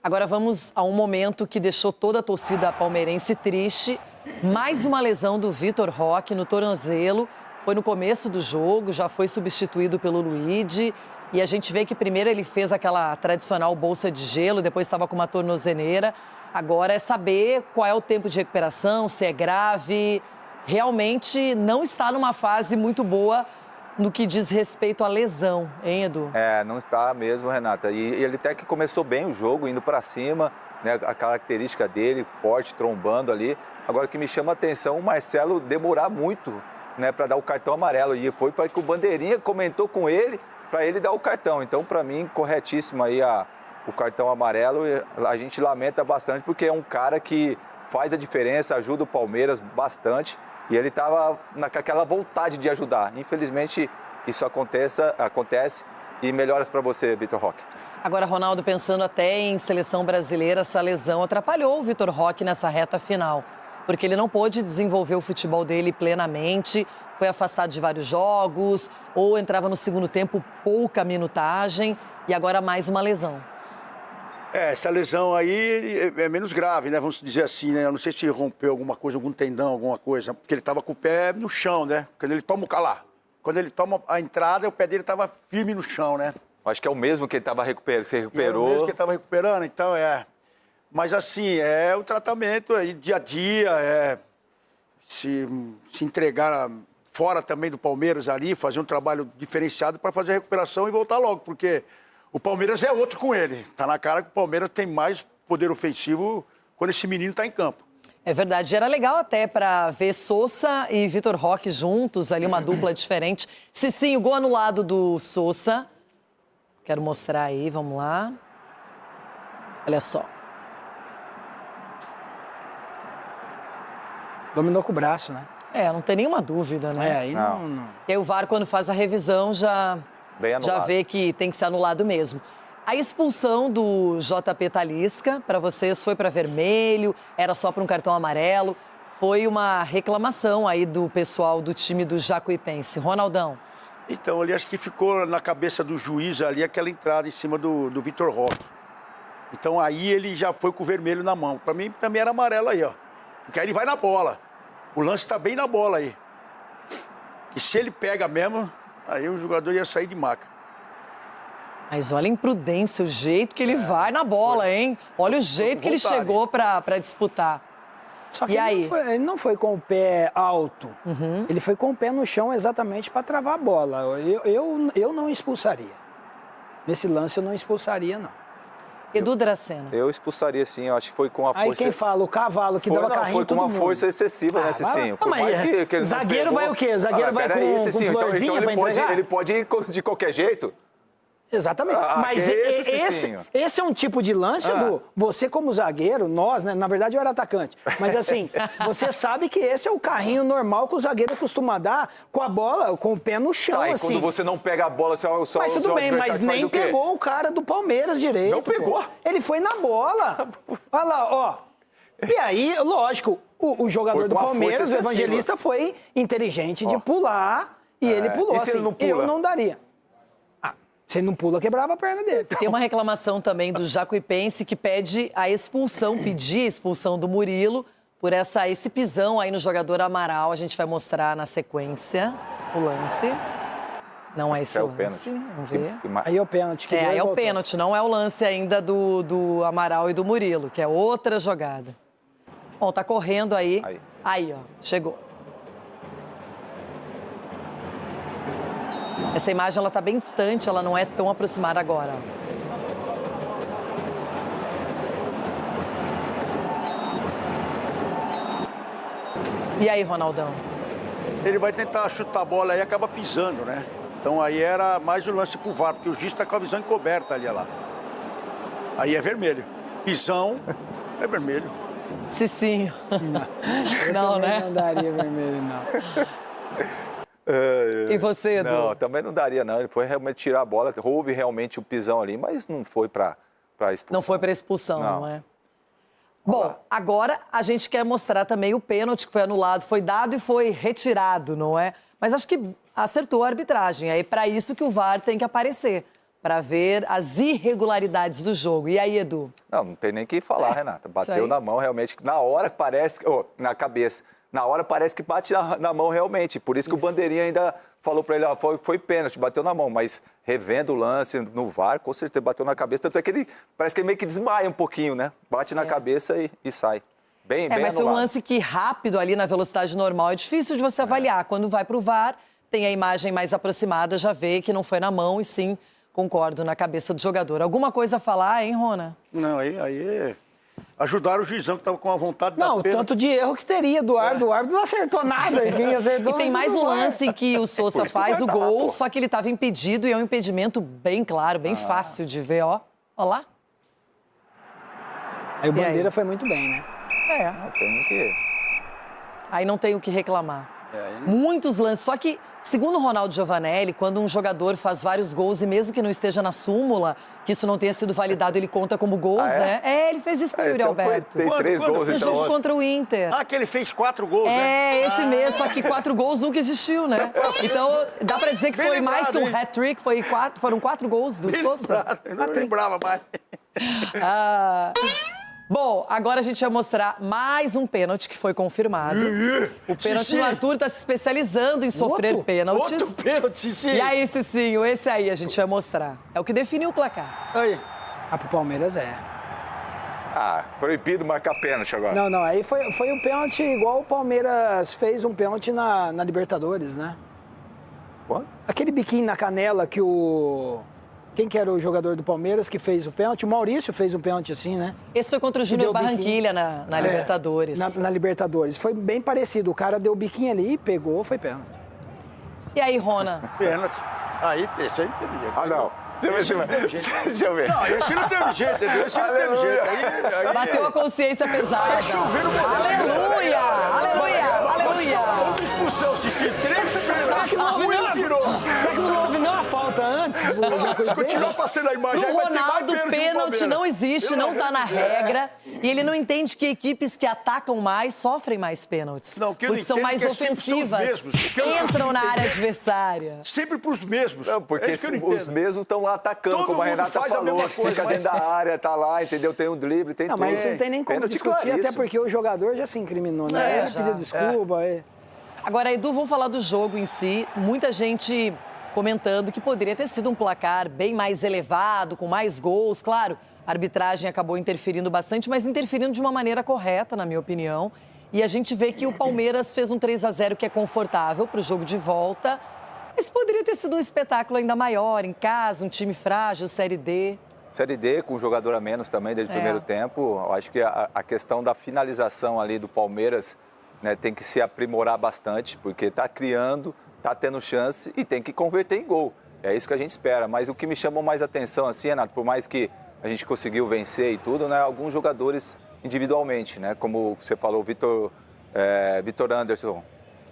Agora vamos a um momento que deixou toda a torcida palmeirense triste. Mais uma lesão do Vitor Roque no tornozelo. Foi no começo do jogo, já foi substituído pelo Luigi. E a gente vê que primeiro ele fez aquela tradicional bolsa de gelo, depois estava com uma tornozeleira. Agora é saber qual é o tempo de recuperação, se é grave. Realmente não está numa fase muito boa no que diz respeito à lesão, hein, Edu? Não está mesmo, Renata. E ele até que começou bem o jogo, indo para cima, né, a característica dele, forte, trombando ali. Agora, o que me chama a atenção, o Marcelo demorar muito, né, para dar o cartão amarelo. E foi para que o Bandeirinha comentou com ele, para ele dar o cartão. Então, para mim, corretíssimo aí o cartão amarelo. A gente lamenta bastante, porque é um cara que faz a diferença, ajuda o Palmeiras bastante. E ele estava naquela vontade de ajudar. Infelizmente, isso acontece. E melhoras para você, Vitor Roque. Agora, Ronaldo, pensando até em seleção brasileira, essa lesão atrapalhou o Vitor Roque nessa reta final. Porque ele não pôde desenvolver o futebol dele plenamente, foi afastado de vários jogos, ou entrava no segundo tempo pouca minutagem, e agora mais uma lesão. Essa lesão aí é menos grave, né? Vamos dizer assim, né? Eu não sei se rompeu alguma coisa, algum tendão, alguma coisa, porque ele estava com o pé no chão, né? Quando ele toma o calá. Quando ele toma a entrada, o pé dele estava firme no chão, né? Acho que é o mesmo que ele estava recuperando. É o mesmo que ele estava recuperando, então Mas assim, é o tratamento aí, dia a dia, se entregar fora também do Palmeiras ali, fazer um trabalho diferenciado para fazer a recuperação e voltar logo, porque o Palmeiras é outro com ele. Tá na cara que o Palmeiras tem mais poder ofensivo quando esse menino está em campo. É verdade, era legal até para ver Sousa e Vitor Roque juntos, ali uma dupla diferente. Cicinho, gol anulado do Sousa. Quero mostrar aí, vamos lá. Olha só. Dominou com o braço, né? Não tem nenhuma dúvida, né? Aí não. E aí o VAR, quando faz a revisão, já Bem anulado. Já vê que tem que ser anulado mesmo. A expulsão do JP Talisca, para vocês, foi para vermelho? Era só para um cartão amarelo? Foi uma reclamação aí do pessoal do time do Jacuipense. Ronaldão. Então, ali acho que ficou na cabeça do juiz ali aquela entrada em cima do Vitor Roque. Então, aí ele já foi com o vermelho na mão. Para mim, também era amarelo aí, ó. Porque aí ele vai na bola. O lance está bem na bola aí. E se ele pega mesmo, aí o jogador ia sair de maca. Mas olha a imprudência, o jeito que ele vai na bola, hein? Olha o jeito que ele chegou para disputar. Só que e aí? Ele não foi com o pé alto. Ele foi com o pé no chão exatamente para travar a bola. Eu não expulsaria. Nesse lance eu não expulsaria, não. Edu Dracena. Eu expulsaria sim, eu acho que foi com a força... Aí quem fala? O cavalo que dava carrinho foi com uma força excessiva, né, Cicinho? Por mais que ele zagueiro vai o quê? Zagueiro vai com florzinha pra entregar? Ele pode ir de qualquer jeito? Exatamente. Mas esse é um tipo de lance, Edu. Você como zagueiro, nós, né? Na verdade eu era atacante. Mas assim, você sabe que esse é o carrinho normal que o zagueiro costuma dar com a bola, com o pé no chão, e assim. quando você não pega a bola, mas tudo bem, mas nem pegou o cara do Palmeiras direito. Não pegou? Ele foi na bola. Olha lá, ó. E aí, lógico, o jogador do Palmeiras, o Evangelista, foi inteligente de pular e ele pulou. E se ele não pula? Eu não daria. Se ele não pula, quebrava a perna dele. Tem uma reclamação também do Jacuipense que pede a expulsão, pedir a expulsão do Murilo por esse pisão aí no jogador Amaral. A gente vai mostrar na sequência o lance. Não é esse lance, vamos ver. Aí é o pênalti. Aí é o pênalti, não é o lance ainda do Amaral e do Murilo, que é outra jogada. Bom, tá correndo aí. Aí, ó, chegou. Essa imagem, ela tá bem distante, ela não é tão aproximada agora. E aí, Ronaldão? Ele vai tentar chutar a bola aí e acaba pisando, né? Então aí era mais um lance pro VAR, porque o juiz tá com a visão encoberta ali, lá. Aí é vermelho. Pisão é vermelho. Cicinho. Não, né? Não daria vermelho, não. E você, Edu? Não, também não daria, não. Ele foi realmente tirar a bola, houve realmente o pisão ali, mas não foi para expulsão. Não foi para expulsão, não é? Bom, agora a gente quer mostrar também o pênalti que foi anulado, foi dado e foi retirado, não é? Mas acho que acertou a arbitragem. É para isso que o VAR tem que aparecer, para ver as irregularidades do jogo. E aí, Edu? Não tem nem o que falar, Renata. Bateu na mão, realmente. Na hora parece... na cabeça. Na hora parece que bate na mão realmente. Por isso que o bandeirinha ainda falou para ele, foi pênalti, bateu na mão. Mas revendo o lance no VAR, com certeza bateu na cabeça. Tanto é que parece que ele meio que desmaia um pouquinho, né? Bate na cabeça e sai. Bem mas anulado. foi um lance que rápido ali na velocidade normal. É difícil de você avaliar. Quando vai para o VAR, tem a imagem mais aproximada, já vê que não foi na mão e sim, concordo, na cabeça do jogador. Alguma coisa a falar, hein, Rona? Não, aí ajudaram o juizão que estava com a vontade da Não, tanto de erro que teria do árbitro. O árbitro não acertou nada. Quem acertou, e tem mais um lance em que o Sousa faz o gol, só que ele estava impedido e é um impedimento bem claro, bem fácil de ver, ó. Olha lá. Aí o Bandeira foi muito bem, né? Aí não tem o que reclamar. Muitos lances, só que, segundo o Ronaldo Giovanelli, quando um jogador faz vários gols e mesmo que não esteja na súmula, que isso não tenha sido validado, ele conta como gols, né? Ele fez isso com o Yuri Alberto. Tem 3 gols, no jogo contra o Inter. Que ele fez 4 gols, né? Esse mesmo, só que 4 gols nunca existiu, né? Então, dá pra dizer que foi mais que um hat-trick, foram 4 gols do Sousa. Eu não lembrava mais. Bom, agora a gente vai mostrar mais um pênalti que foi confirmado. O pênalti do Arthur está se especializando em sofrer pênaltis. Outro pênalti, Cicinho. E aí, Cicinho, esse aí a gente vai mostrar. É o que definiu o placar. Aí. Pro Palmeiras proibido marcar pênalti agora. Não, aí foi um pênalti igual o Palmeiras fez um pênalti na Libertadores, né? Qual? Aquele biquinho na canela que o... Quem que era o jogador do Palmeiras que fez o pênalti? O Maurício fez um pênalti assim, né? Esse foi contra o Júnior Barranquilla na Libertadores. Na Libertadores. Foi bem parecido. O cara deu o biquinho ali, pegou, foi pênalti. E aí, Rona? Pênalti. Aí, esse aí não teve jeito. Não. Deixa eu ver. Não, esse não teve jeito, entendeu? Esse não teve jeito. Aí... Bateu a consciência pesada. Aí chovendo o Aleluia! Aleluia! Outra expulsão, Cici. 3 pênaltis. Será que não houve nenhuma falta antes? Se continuar passando a imagem, Pro aí vai ter mais Ronaldo, pênalti no pênalti Palmeiras. não existe, Pelo não tá amor na de Deus. regra. E ele não entende que equipes que atacam mais sofrem mais pênaltis. Não, o que eu porque são entendo mais é que sempre são os ofensivas. mesmos. O que eu não Entram consigo na área entender- adversária. Sempre pros mesmos. Não, porque É isso que eu não os entendo. mesmos estão lá atacando, Todo como a mundo Renata faz a falou, mesma coisa, fica mas- dentro da área, tá lá, entendeu? Tem o drible, tem Não, tudo. mas isso não tem nem como Pênalti discutir, até claríssimo. porque o jogador já se incriminou, né? Ele já. pediu desculpa. Agora, Edu, vamos falar do jogo em si. Muita gente comentando que poderia ter sido um placar bem mais elevado, com mais gols. Claro, a arbitragem acabou interferindo bastante, mas interferindo de uma maneira correta, na minha opinião. E a gente vê que o Palmeiras fez um 3-0 que é confortável para o jogo de volta. Mas poderia ter sido um espetáculo ainda maior, em casa, um time frágil, Série D. Série D, com um jogador a menos também desde o primeiro tempo. Eu acho que a questão da finalização ali do Palmeiras, né, tem que se aprimorar bastante, porque está criando, está tendo chance e tem que converter em gol. É isso que a gente espera. Mas o que me chamou mais atenção, assim, Renato, por mais que a gente conseguiu vencer e tudo, né, alguns jogadores individualmente, né, como você falou, Vitor Anderson.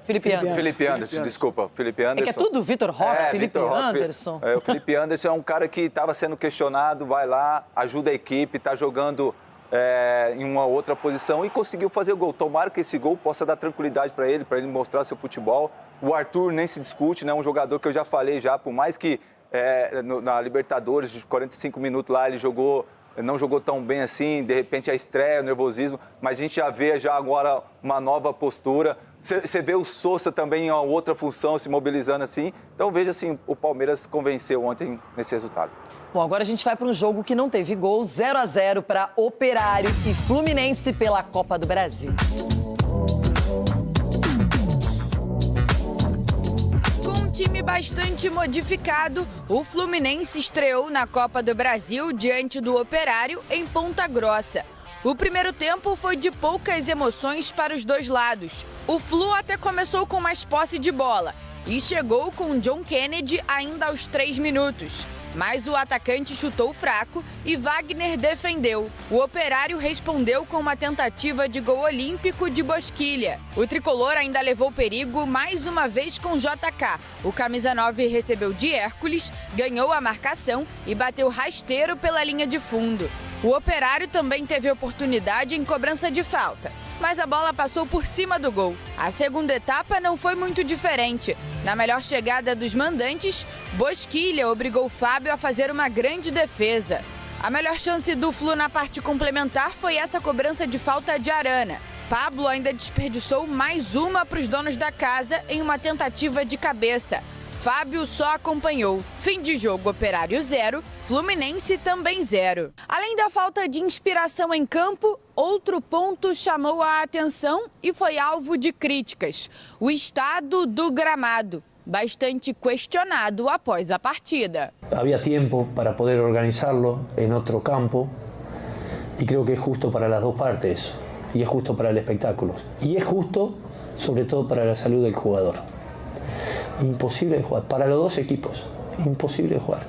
Felipe Anderson, desculpa. Felipe Anderson. É que é tudo Vitor Roque, Felipe Vitor Roque. Anderson. O Felipe Anderson é um cara que estava sendo questionado, vai lá, ajuda a equipe, está jogando em uma outra posição e conseguiu fazer o gol. Tomara que esse gol possa dar tranquilidade para ele mostrar seu futebol. O Arthur nem se discute, né? Um jogador que eu já falei já, por mais que na Libertadores, de 45 minutos lá, ele não jogou tão bem assim, de repente a estreia, o nervosismo, mas a gente já vê agora uma nova postura. Você vê o Sousa também em uma outra função, se mobilizando assim. Então, veja assim, o Palmeiras convenceu ontem nesse resultado. Bom, agora a gente vai para um jogo que não teve gol, 0-0 para Operário e Fluminense pela Copa do Brasil. Com um time bastante modificado, o Fluminense estreou na Copa do Brasil diante do Operário em Ponta Grossa. O primeiro tempo foi de poucas emoções para os dois lados. O Flu até começou com mais posse de bola e chegou com John Kennedy ainda aos 3 minutos. Mas o atacante chutou fraco e Wagner defendeu. O Operário respondeu com uma tentativa de gol olímpico de Bosquilha. O tricolor ainda levou perigo mais uma vez com JK. O camisa 9 recebeu de Hércules, ganhou a marcação e bateu rasteiro pela linha de fundo. O Operário também teve oportunidade em cobrança de falta, mas a bola passou por cima do gol. A segunda etapa não foi muito diferente. Na melhor chegada dos mandantes, Bosquilha obrigou Fábio a fazer uma grande defesa. A melhor chance do Flu na parte complementar foi essa cobrança de falta de Arana. Pablo ainda desperdiçou mais uma para os donos da casa em uma tentativa de cabeça. Fábio só acompanhou. Fim de jogo, Operário 0, Fluminense também 0. Além da falta de inspiração em campo, outro ponto chamou a atenção e foi alvo de críticas: o estado do gramado, bastante questionado após a partida. Había tiempo para poder organizarlo en otro campo y creo que es justo para las dos partes y es justo para el espectáculo y es justo sobre todo para la salud del jugador. Impossível de jugar, para os dois equipos, impossível de jugar.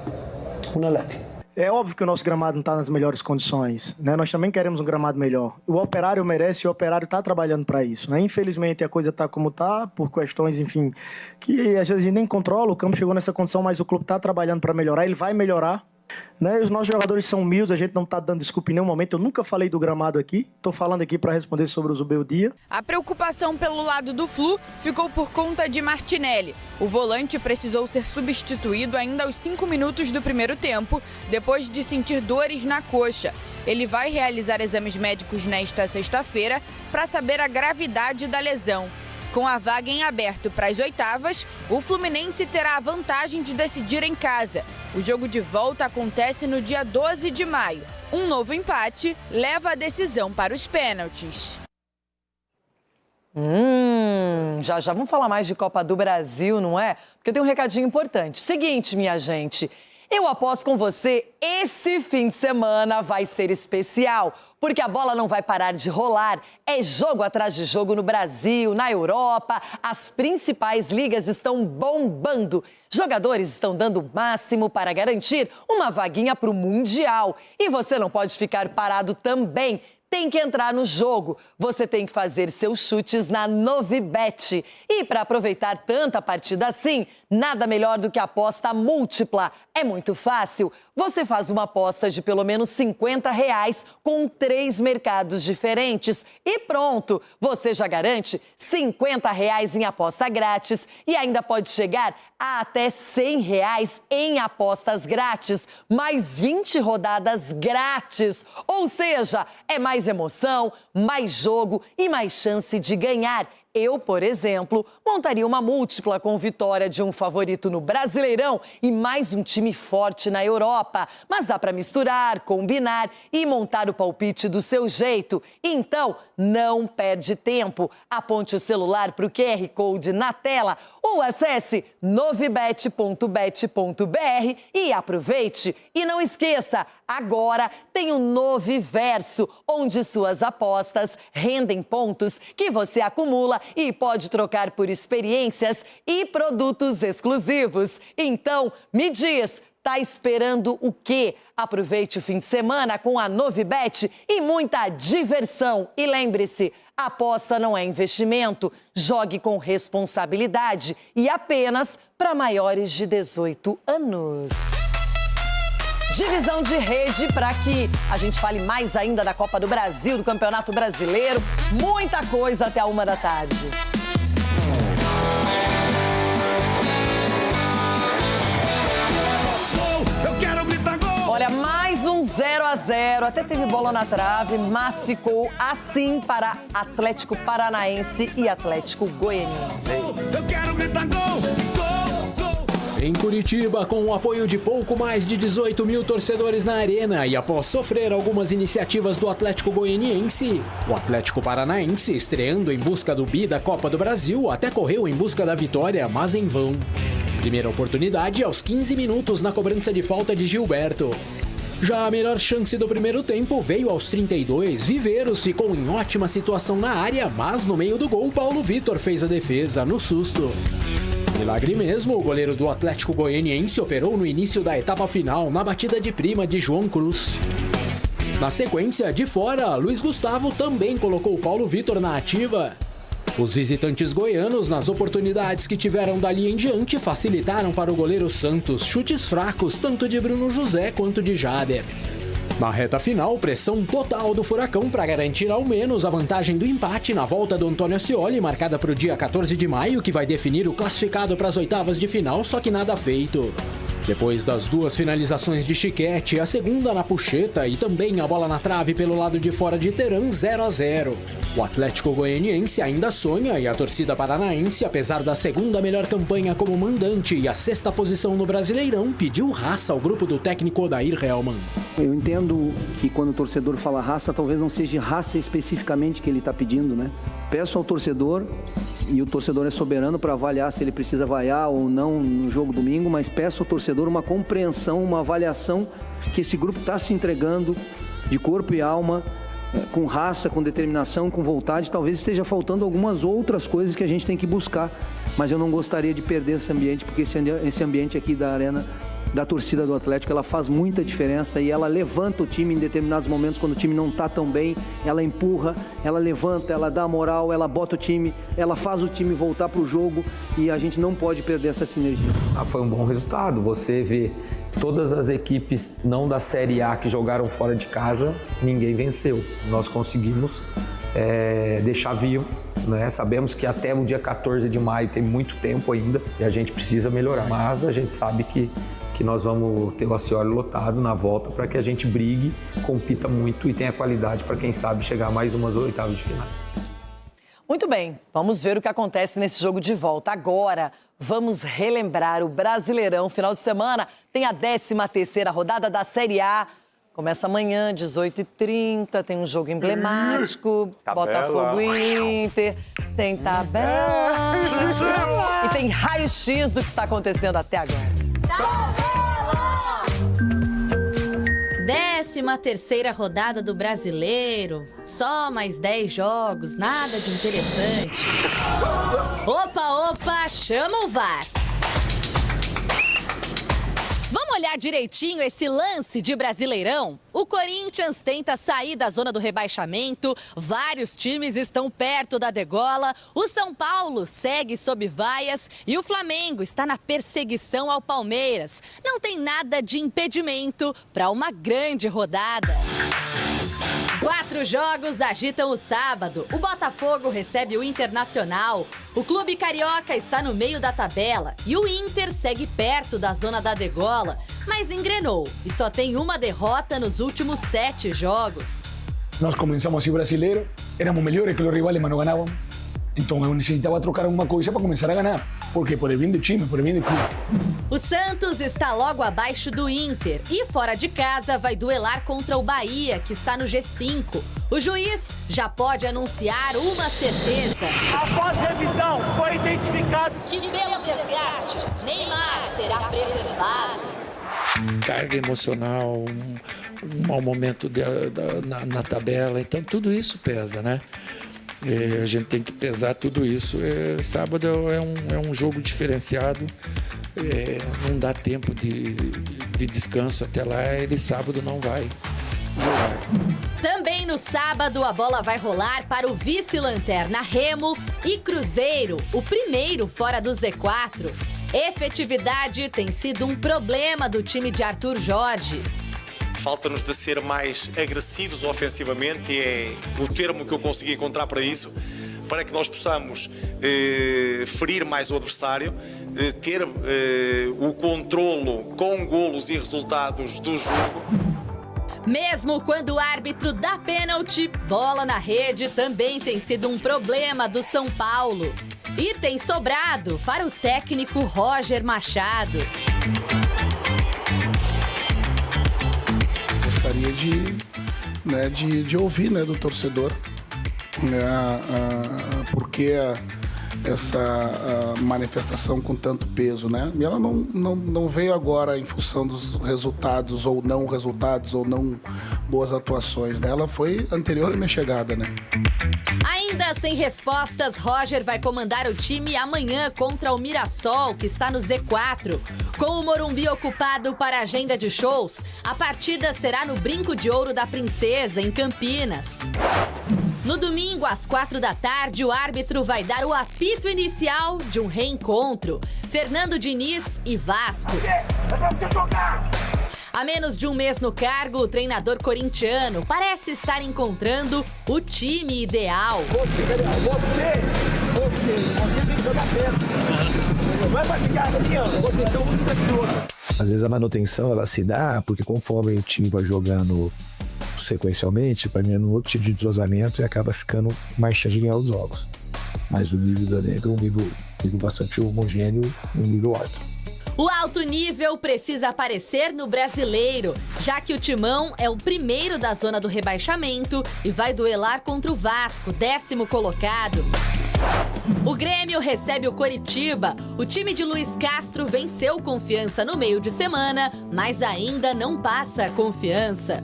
Uma lástima. É óbvio que o nosso gramado não está nas melhores condições, né? Nós também queremos um gramado melhor. O Operário merece e o Operário está trabalhando para isso, né? Infelizmente a coisa está como está, por questões, enfim, que às vezes a gente nem controla. O campo chegou nessa condição, mas o clube está trabalhando para melhorar, ele vai melhorar. Né? Os nossos jogadores são humildes, a gente não está dando desculpa em nenhum momento. Eu nunca falei do gramado aqui, estou falando aqui para responder sobre o Zubeldia. A preocupação pelo lado do Flu ficou por conta de Martinelli. O volante precisou ser substituído ainda aos 5 minutos do primeiro tempo, depois de sentir dores na coxa. Ele vai realizar exames médicos nesta sexta-feira para saber a gravidade da lesão. Com a vaga em aberto para as oitavas, o Fluminense terá a vantagem de decidir em casa. O jogo de volta acontece no dia 12 de maio. Um novo empate leva a decisão para os pênaltis. Já vamos falar mais de Copa do Brasil, não é? Porque tem um recadinho importante. Seguinte, minha gente, eu aposto com você, esse fim de semana vai ser especial, porque a bola não vai parar de rolar. É jogo atrás de jogo no Brasil, na Europa, as principais ligas estão bombando. Jogadores estão dando o máximo para garantir uma vaguinha para o Mundial. E você não pode ficar parado também. tem que entrar no jogo. Você tem que fazer seus chutes na Novibet. E para aproveitar tanta partida assim, nada melhor do que a aposta múltipla. É muito fácil. Você faz uma aposta de pelo menos R$50 com 3 mercados diferentes e pronto! Você já garante R$50 em aposta grátis e ainda pode chegar a até R$100 em apostas grátis, mais 20 rodadas grátis. Ou seja, é mais emoção, mais jogo e mais chance de ganhar. Eu, por exemplo, montaria uma múltipla com vitória de um favorito no Brasileirão e mais um time forte na Europa. Mas dá para misturar, combinar e montar o palpite do seu jeito. Então, não perde tempo. Aponte o celular para o QR Code na tela ou acesse novibet.bet.br e aproveite. E não esqueça, agora tem o Noviverso, onde suas apostas rendem pontos que você acumula e pode trocar por experiências e produtos exclusivos. Então, me diz, tá esperando o quê? Aproveite o fim de semana com a Novibet e muita diversão. E lembre-se, aposta não é investimento, jogue com responsabilidade e apenas para maiores de 18 anos. Divisão de rede para que a gente fale mais ainda da Copa do Brasil, do Campeonato Brasileiro. Muita coisa até a 1h. Olha, mais um 0-0. Até teve bola na trave, mas ficou assim para Atlético Paranaense e Atlético Goianiense. Eu quero gritar gol! Em Curitiba, com o apoio de pouco mais de 18 mil torcedores na arena e após sofrer algumas iniciativas do Atlético Goianiense, o Atlético Paranaense, estreando em busca do bi da Copa do Brasil, até correu em busca da vitória, mas em vão. Primeira oportunidade aos 15 minutos na cobrança de falta de Gilberto. Já a melhor chance do primeiro tempo veio aos 32. Viveiros ficou em ótima situação na área, mas no meio do gol, Paulo Vitor fez a defesa no susto. Milagre mesmo, o goleiro do Atlético Goianiense operou no início da etapa final, na batida de prima de João Cruz. Na sequência, de fora, Luiz Gustavo também colocou o Paulo Vitor na ativa. Os visitantes goianos, nas oportunidades que tiveram dali em diante, facilitaram para o goleiro Santos chutes fracos tanto de Bruno José quanto de Jader. Na reta final, pressão total do Furacão para garantir ao menos a vantagem do empate na volta do Antônio Ascioli, marcada para o dia 14 de maio, que vai definir o classificado para as oitavas de final, só que nada feito. Depois das duas finalizações de Chiquete, a segunda na Pucheta e também a bola na trave pelo lado de fora de Teran, 0-0. O Atlético Goianiense ainda sonha e a torcida paranaense, apesar da segunda melhor campanha como mandante e a 6ª posição no Brasileirão, pediu raça ao grupo do técnico Odair Hellmann. Eu entendo que quando o torcedor fala raça, talvez não seja raça especificamente que ele está pedindo, né? Peço ao torcedor, e o torcedor é soberano para avaliar se ele precisa vaiar ou não no jogo domingo, mas peço ao torcedor uma compreensão, uma avaliação que esse grupo está se entregando de corpo e alma, com raça, com determinação, com vontade. Talvez esteja faltando algumas outras coisas que a gente tem que buscar, mas eu não gostaria de perder esse ambiente, porque esse ambiente aqui da arena, da torcida do Atlético, ela faz muita diferença e ela levanta o time em determinados momentos, quando o time não está tão bem, ela empurra, ela levanta, ela dá moral, ela bota o time, ela faz o time voltar para o jogo e a gente não pode perder essa sinergia. Foi um bom resultado, você vê todas as equipes não da Série A que jogaram fora de casa, ninguém venceu. Nós conseguimos deixar vivo, né? Sabemos que até o dia 14 de maio tem muito tempo ainda e a gente precisa melhorar, mas a gente sabe que nós vamos ter o Ascioli lotado na volta para que a gente brigue, compita muito e tenha qualidade para, quem sabe, chegar a mais umas oitavas de finais. Muito bem, vamos ver o que acontece nesse jogo de volta. Agora, vamos relembrar o Brasileirão. Final de semana tem a 13ª rodada da Série A. Começa amanhã, 18h30, tem um jogo emblemático, Botafogo e Inter, tem tabela e tem raio-x do que está acontecendo até agora. 13ª rodada do Brasileiro. Só mais 10 jogos, nada de interessante. Opa, chama o VAR. Vamos olhar direitinho esse lance de Brasileirão? O Corinthians tenta sair da zona do rebaixamento, vários times estão perto da degola, o São Paulo segue sob vaias e o Flamengo está na perseguição ao Palmeiras. Não tem nada de impedimento para uma grande rodada. 4 jogos agitam o sábado. O Botafogo recebe o Internacional. O clube carioca está no meio da tabela e o Inter segue perto da zona da degola, mas engrenou e só tem uma derrota nos últimos 7 jogos. Nós começamos assim brasileiro, éramos melhores que os rivais, mas não ganhávamos. Então eu necessitava trocar alguma coisa para começar a ganhar, porque por bem do time, por bem do clube. O Santos está logo abaixo do Inter e fora de casa vai duelar contra o Bahia, que está no G5. O juiz já pode anunciar uma certeza. Após revisão, foi identificado que pelo desgaste, Neymar será preservado. Carga emocional, um mau momento na tabela, então tudo isso pesa, né? A gente tem que pesar tudo isso. Sábado é um jogo diferenciado, não dá tempo de descanso até lá, ele sábado não vai jogar. Também no sábado a bola vai rolar para o vice-lanterna Remo e Cruzeiro, o primeiro fora do Z4. Efetividade tem sido um problema do time de Arthur Jorge. Falta-nos de ser mais agressivos ofensivamente, e é o termo que eu consegui encontrar para isso, para que nós possamos ferir mais o adversário, ter o controlo com golos e resultados do jogo. Mesmo quando o árbitro dá pênalti, bola na rede também tem sido um problema do São Paulo. E tem sobrado para o técnico Roger Machado. Gostaria de ouvir, né, do torcedor, porque essa manifestação com tanto peso, né? E ela não veio agora em função dos resultados ou não boas atuações, né? Ela foi anterior à minha chegada, né? Ainda sem respostas, Roger vai comandar o time amanhã contra o Mirassol, que está no Z4. Com o Morumbi ocupado para a agenda de shows, a partida será no Brinco de Ouro da Princesa, em Campinas. No domingo, às 4 da tarde, o árbitro vai dar o apito inicial de um reencontro. Fernando Diniz e Vasco. Há menos de um mês no cargo, o treinador corintiano parece estar encontrando o time ideal. Você tem que jogar perto. Não é pra ficar assim, ó. Vocês estão um perto do outro. Às vezes a manutenção ela se dá porque conforme o time vai jogando sequencialmente, para mim é um outro tipo de entrosamento e acaba ficando mais chatinho aos jogos. Mas o nível do elenco é um nível bastante homogêneo, um nível alto. O alto nível precisa aparecer no Brasileiro, já que o Timão é o primeiro da zona do rebaixamento e vai duelar contra o Vasco, 10º colocado. O Grêmio recebe o Coritiba. O time de Luiz Castro venceu Confiança no meio de semana, mas ainda não passa a confiança.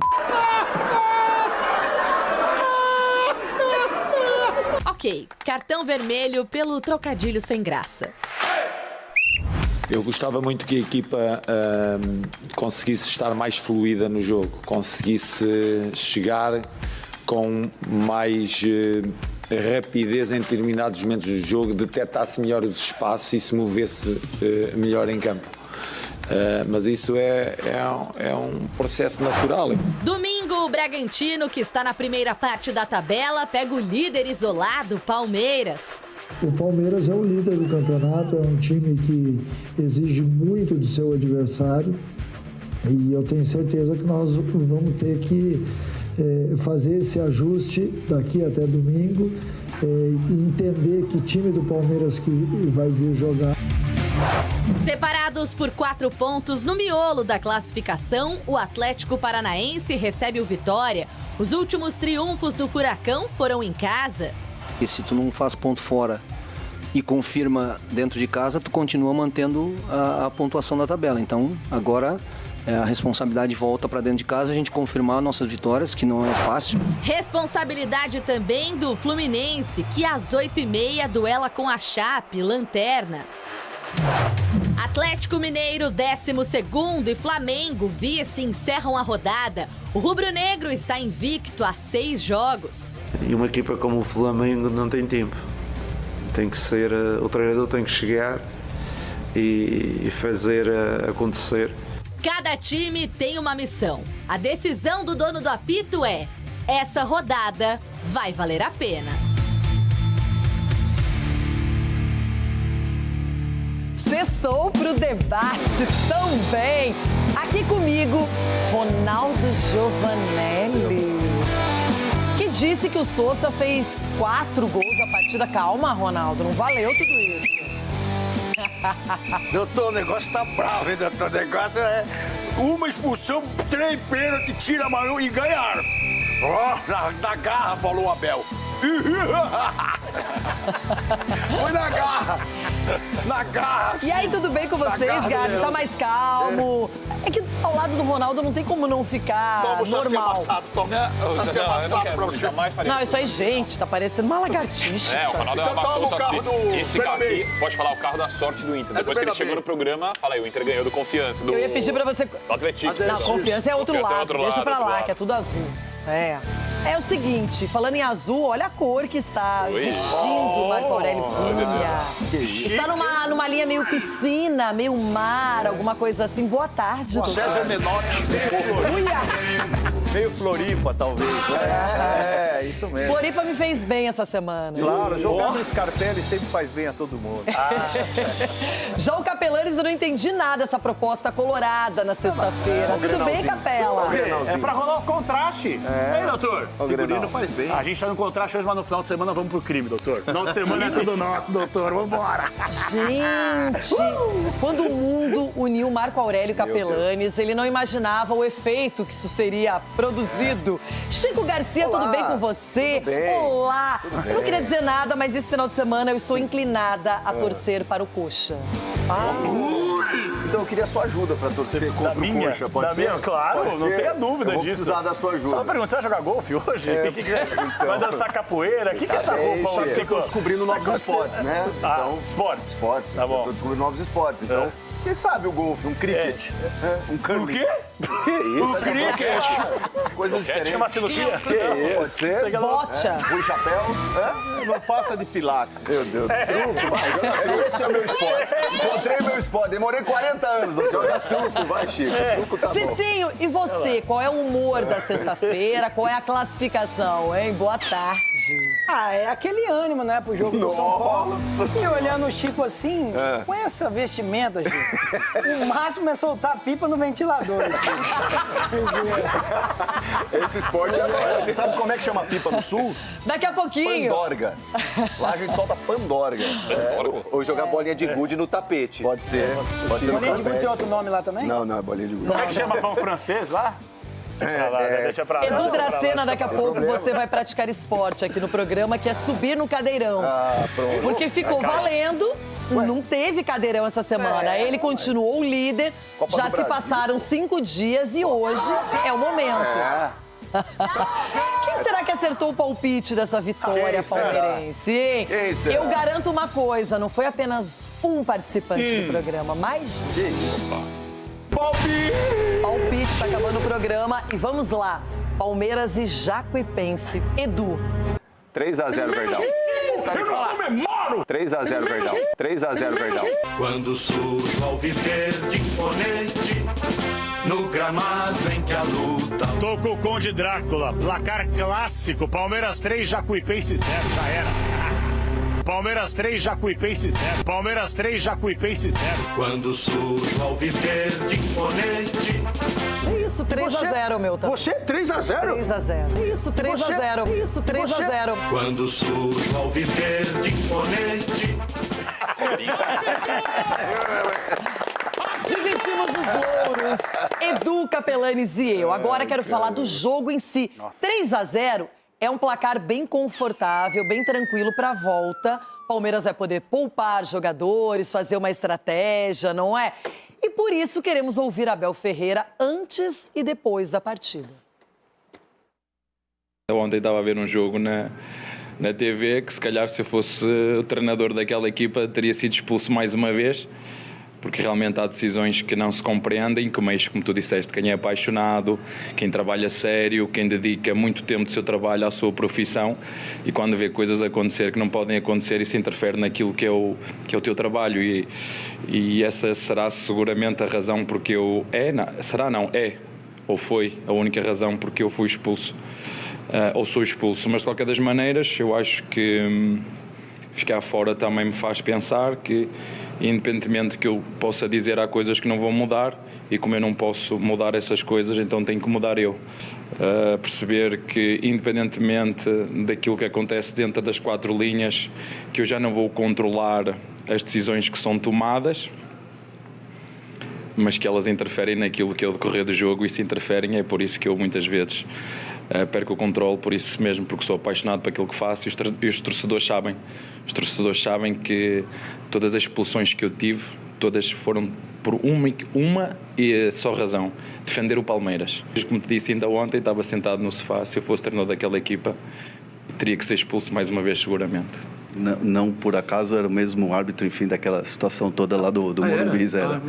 Ok, cartão vermelho pelo trocadilho sem graça. Eu gostava muito que a equipa conseguisse estar mais fluida no jogo, conseguisse chegar com mais rapidez em determinados momentos do jogo, detectasse melhor os espaços e se movesse melhor em campo. Mas isso é um processo natural. Domingo, o Bragantino, que está na primeira parte da tabela, pega o líder isolado, Palmeiras. O Palmeiras é o líder do campeonato, é um time que exige muito do seu adversário e eu tenho certeza que nós vamos ter que fazer esse ajuste daqui até domingo e entender que time do Palmeiras que vai vir jogar. Separados por 4 pontos no miolo da classificação, o Atlético Paranaense recebe o Vitória. Os últimos triunfos do Furacão foram em casa. E se tu não faz ponto fora e confirma dentro de casa, tu continua mantendo a pontuação da tabela. Então, agora a responsabilidade volta para dentro de casa, a gente confirmar nossas vitórias, que não é fácil. Responsabilidade também do Fluminense, que às 8h30 duela com a Chape, lanterna. A Atlético Mineiro, 12º, e Flamengo, vice, encerram a rodada. O rubro-negro está invicto a 6 jogos. E uma equipa como o Flamengo não tem tempo. Tem que ser, o treinador tem que chegar e fazer acontecer. Cada time tem uma missão. A decisão do dono do apito é: essa rodada vai valer a pena. Sextou pro debate também. Aqui comigo, Ronaldo Giovanelli, que disse que o Sousa fez 4 gols na partida. Calma, Ronaldo, não valeu tudo isso. Doutor, o negócio tá bravo, hein, doutor? O negócio é uma expulsão, 3 pênaltis, tira a mão e ganharam. Na garra, falou o Abel. Foi na garra. Na garra. E aí, tudo bem com vocês, Gabi? Tá mais calmo? É que ao lado do Ronaldo não tem como não ficar Toma o saci normal. amassado, toma o saci amassado pra você. Não, isso aí, gente, tá parecendo uma lagartixa. É, o Ronaldo Então amassou toma o o carro Saci. do Esse carro Bernabéu. aqui, pode falar, o carro da sorte do Inter. É do Depois que ele Bernabéu. chegou no programa, fala aí, o Inter ganhou do Confiança. Eu ia pedir pra você... Do Atlético. Não, confiança é outro Confiança é lado. outro Deixa lado, pra outro lá, lado. que é tudo azul. É o seguinte, falando em azul, olha a cor que está vestindo o Marco Aurélio Cunha. Está numa linha meio piscina, meio mar, alguma coisa assim. Boa tarde, doutor. César Menotti. Meio Floripa, talvez. É, isso mesmo. Floripa me fez bem essa semana. Claro, jogar no Scarpelli sempre faz bem a todo mundo. Já o Capelanes, eu não entendi nada dessa proposta colorada na sexta-feira. Tudo bem, Capela? É pra rolar o contraste. Ei, doutor? O figurino faz bem. A gente tá no contraste hoje, mas no final de semana vamos pro crime, doutor. Final de semana é tudo nosso, doutor. Vambora. Gente, quando o mundo uniu Marco Aurélio Capelanes, ele não imaginava o efeito que isso seria produzido. Chico Garcia, Olá. tudo bem com você? Tudo bem. Olá! Tudo Eu bem. não queria dizer nada, mas esse final de semana eu estou inclinada a torcer para o Coxa. Então eu queria sua ajuda pra torcer contra o Coxa, pode ser? Claro, Pode não ser? tenha dúvida Eu vou disso. precisar da sua ajuda. Só uma pergunta, você vai jogar golfe hoje? Então. Vai dançar capoeira? O que é essa roupa? Eu Ficou- tô descobrindo novos esportes, né? Ah, esportes. Esportes. Tá bom. Eu tô descobrindo novos esportes. Então, quem sabe o golfe, um cricket. Um curling. O quê? Que isso? O cricket. Coisa diferente. Chama cirurgia? Que isso? Pode ser? Bocha. Rui chapéu. Não passa de pilates. Meu Deus. Truco, vai. Joga truco. Esse é o meu esporte. Encontrei meu esporte. Demorei 40 anos, doutor. Joga truco, vai, Chico. Truco tá bom. Cicinho, e você? Qual é o humor da sexta-feira? Qual é a classificação, hein? Boa tarde. É aquele ânimo, né, pro jogo do São Paulo. E olhando o Chico assim, com essa vestimenta, Chico, o máximo é soltar a pipa no ventilador, Esse esporte é bom. Você sabe como é que chama pipa no sul? Daqui a pouquinho. Pandorga. Lá a gente solta pandorga. Ou jogar bolinha de gude no tapete. Pode ser. Pode ser no Bolinha de gude tem tapete. outro nome lá também? Não, não é bolinha de gude. Como é que chama pão francês lá? Pra lá, né? Deixa pra lá. Edu deixa pra lá, Dracena, daqui a deixa pra lá. pouco você vai praticar esporte aqui no programa, que é subir no cadeirão. Pronto. Porque ficou valendo, não teve cadeirão essa semana. Ele continuou o líder, Copa já do se Brasil. passaram 5 dias e hoje é o momento. Quem será que acertou o palpite dessa vitória Quem será? palmeirense, hein? Quem será? Eu garanto uma coisa, não foi apenas um participante do programa, mas... Palpite, tá acabando o programa e vamos lá. Palmeiras e Jacuipense. Edu. 3x0, Verdão. Eu não comemoro! 3x0, Verdão. 3x0, Verdão. Quando surge ao viver de imponente, no gramado em que a luta... Tô com o Conde Drácula, placar clássico, Palmeiras 3, Jacuipense 0, já era. Palmeiras 3, Jacuipense 0. Palmeiras 3, Jacuipense 0. Quando surge ao viver de imponente... Que isso, 3x0, meu. Tá? Você 3x0? 3x0. Que isso, 3x0. Que isso, 3x0. Quando surge ao viver de imponente... Dividimos os louros, Edu Capelanes e eu. Agora quero falar do jogo em si. 3x0 é um placar bem confortável, bem tranquilo para a volta. Palmeiras vai poder poupar jogadores, fazer uma estratégia, não é? E por isso queremos ouvir Abel Ferreira antes e depois da partida. Ontem estava a ver um jogo na TV que se calhar se eu fosse o treinador daquela equipa teria sido expulso mais uma vez. porque realmente há decisões que não se compreendem, que mexe, como tu disseste, quem é apaixonado, quem trabalha sério, quem dedica muito tempo do seu trabalho à sua profissão, e quando vê coisas acontecer que não podem acontecer, isso interfere naquilo que é o teu trabalho, e essa será seguramente a razão porque eu... É, ou foi a única razão porque eu fui expulso, ou sou expulso, mas de qualquer das maneiras, eu acho que ficar fora também me faz pensar que, independentemente que eu possa dizer, há coisas que não vão mudar, e como eu não posso mudar essas coisas, então tenho que mudar eu. Perceber que, independentemente daquilo que acontece dentro das 4 linhas, que eu já não vou controlar as decisões que são tomadas, mas que elas interferem naquilo que é o decorrer do jogo, e se interferem é por isso que eu muitas vezes perco o controle, por isso mesmo, porque sou apaixonado por aquilo que faço, e os torcedores sabem. Os torcedores sabem que todas as expulsões que eu tive, todas foram por uma e só razão: defender o Palmeiras. Como te disse ainda ontem, estava sentado no sofá, se eu fosse treinador daquela equipa, teria que ser expulso mais uma vez seguramente. Não por acaso era o mesmo árbitro, enfim, daquela situação toda lá do Morumbi, era.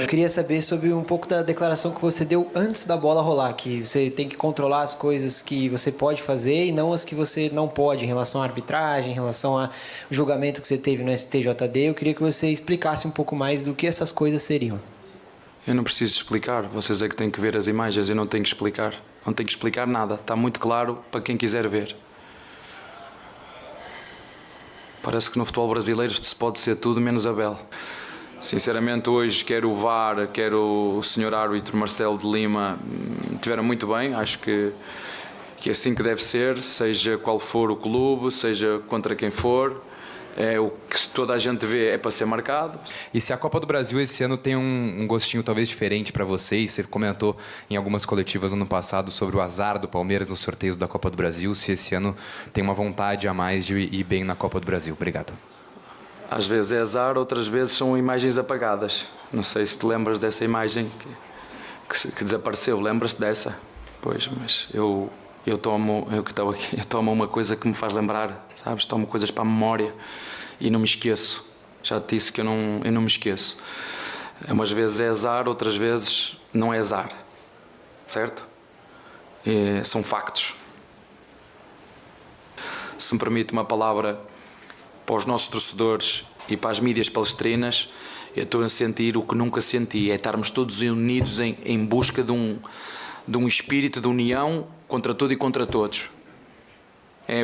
Eu queria saber sobre um pouco da declaração que você deu antes da bola rolar, que você tem que controlar as coisas que você pode fazer e não as que você não pode, em relação à arbitragem, em relação ao julgamento que você teve no STJD. Eu queria que você explicasse um pouco mais do que essas coisas seriam. Eu não preciso explicar, vocês é que têm que ver as imagens, eu não tenho que explicar. Não tenho que explicar nada, está muito claro para quem quiser ver. Parece que no futebol brasileiro se pode ser tudo menos Abel. Sinceramente, hoje, quer o VAR, quer o senhor árbitro Marcelo de Lima, tiveram muito bem. Acho que é assim que deve ser, seja qual for o clube, seja contra quem for. É o que toda a gente vê é para ser marcado. E se a Copa do Brasil esse ano tem um gostinho talvez diferente para vocês, você comentou em algumas coletivas no ano passado sobre o azar do Palmeiras nos sorteios da Copa do Brasil, se esse ano tem uma vontade a mais de ir bem na Copa do Brasil. Obrigado. Às vezes é azar, outras vezes são imagens apagadas. Não sei se te lembras dessa imagem que desapareceu, lembras-te dessa? Pois, mas eu tomo uma coisa que me faz lembrar, sabes? Tomo coisas para a memória e não me esqueço. Já te disse que eu não me esqueço. Umas vezes é azar, outras vezes não é azar, certo? São factos. Se me permite uma palavra para os nossos torcedores e para as mídias palestrinas, eu estou a sentir o que nunca senti, é estarmos todos unidos em busca de um espírito de união contra tudo e contra todos.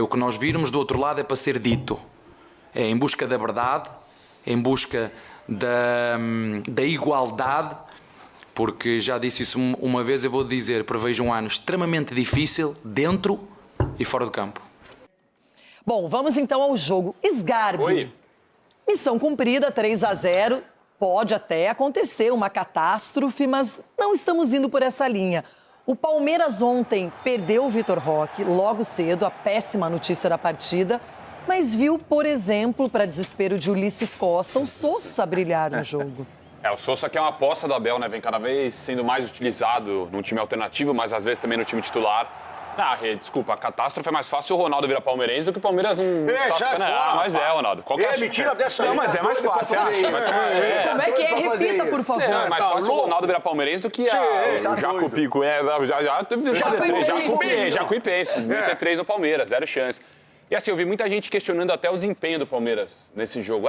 O que nós virmos do outro lado é para ser dito. É em busca da verdade, em busca da igualdade, porque já disse isso uma vez, eu vou dizer, prevejo um ano extremamente difícil dentro e fora do campo. Bom, vamos então ao jogo. Sgarbi. Oi. Missão cumprida, 3-0. Pode até acontecer uma catástrofe, mas não estamos indo por essa linha. O Palmeiras ontem perdeu o Vitor Roque logo cedo, a péssima notícia da partida, mas viu, por exemplo, para desespero de Ulisses Costa, o Sousa brilhar no jogo. O Sousa que é uma aposta do Abel, né? Vem cada vez sendo mais utilizado num time alternativo, mas às vezes também no time titular. Desculpa, a catástrofe é mais fácil o Ronaldo virar palmeirense do que o Palmeiras mas Ronaldo. Mentira dessa aí. Não, mas é mais fácil, você acha? Como é que é? Repita, por favor. É mais fácil o Ronaldo virar palmeirense do que o Jaco Pico. Jacuipense. 33 no Palmeiras, 0 chance. E assim, eu vi muita gente questionando até o desempenho do Palmeiras nesse jogo.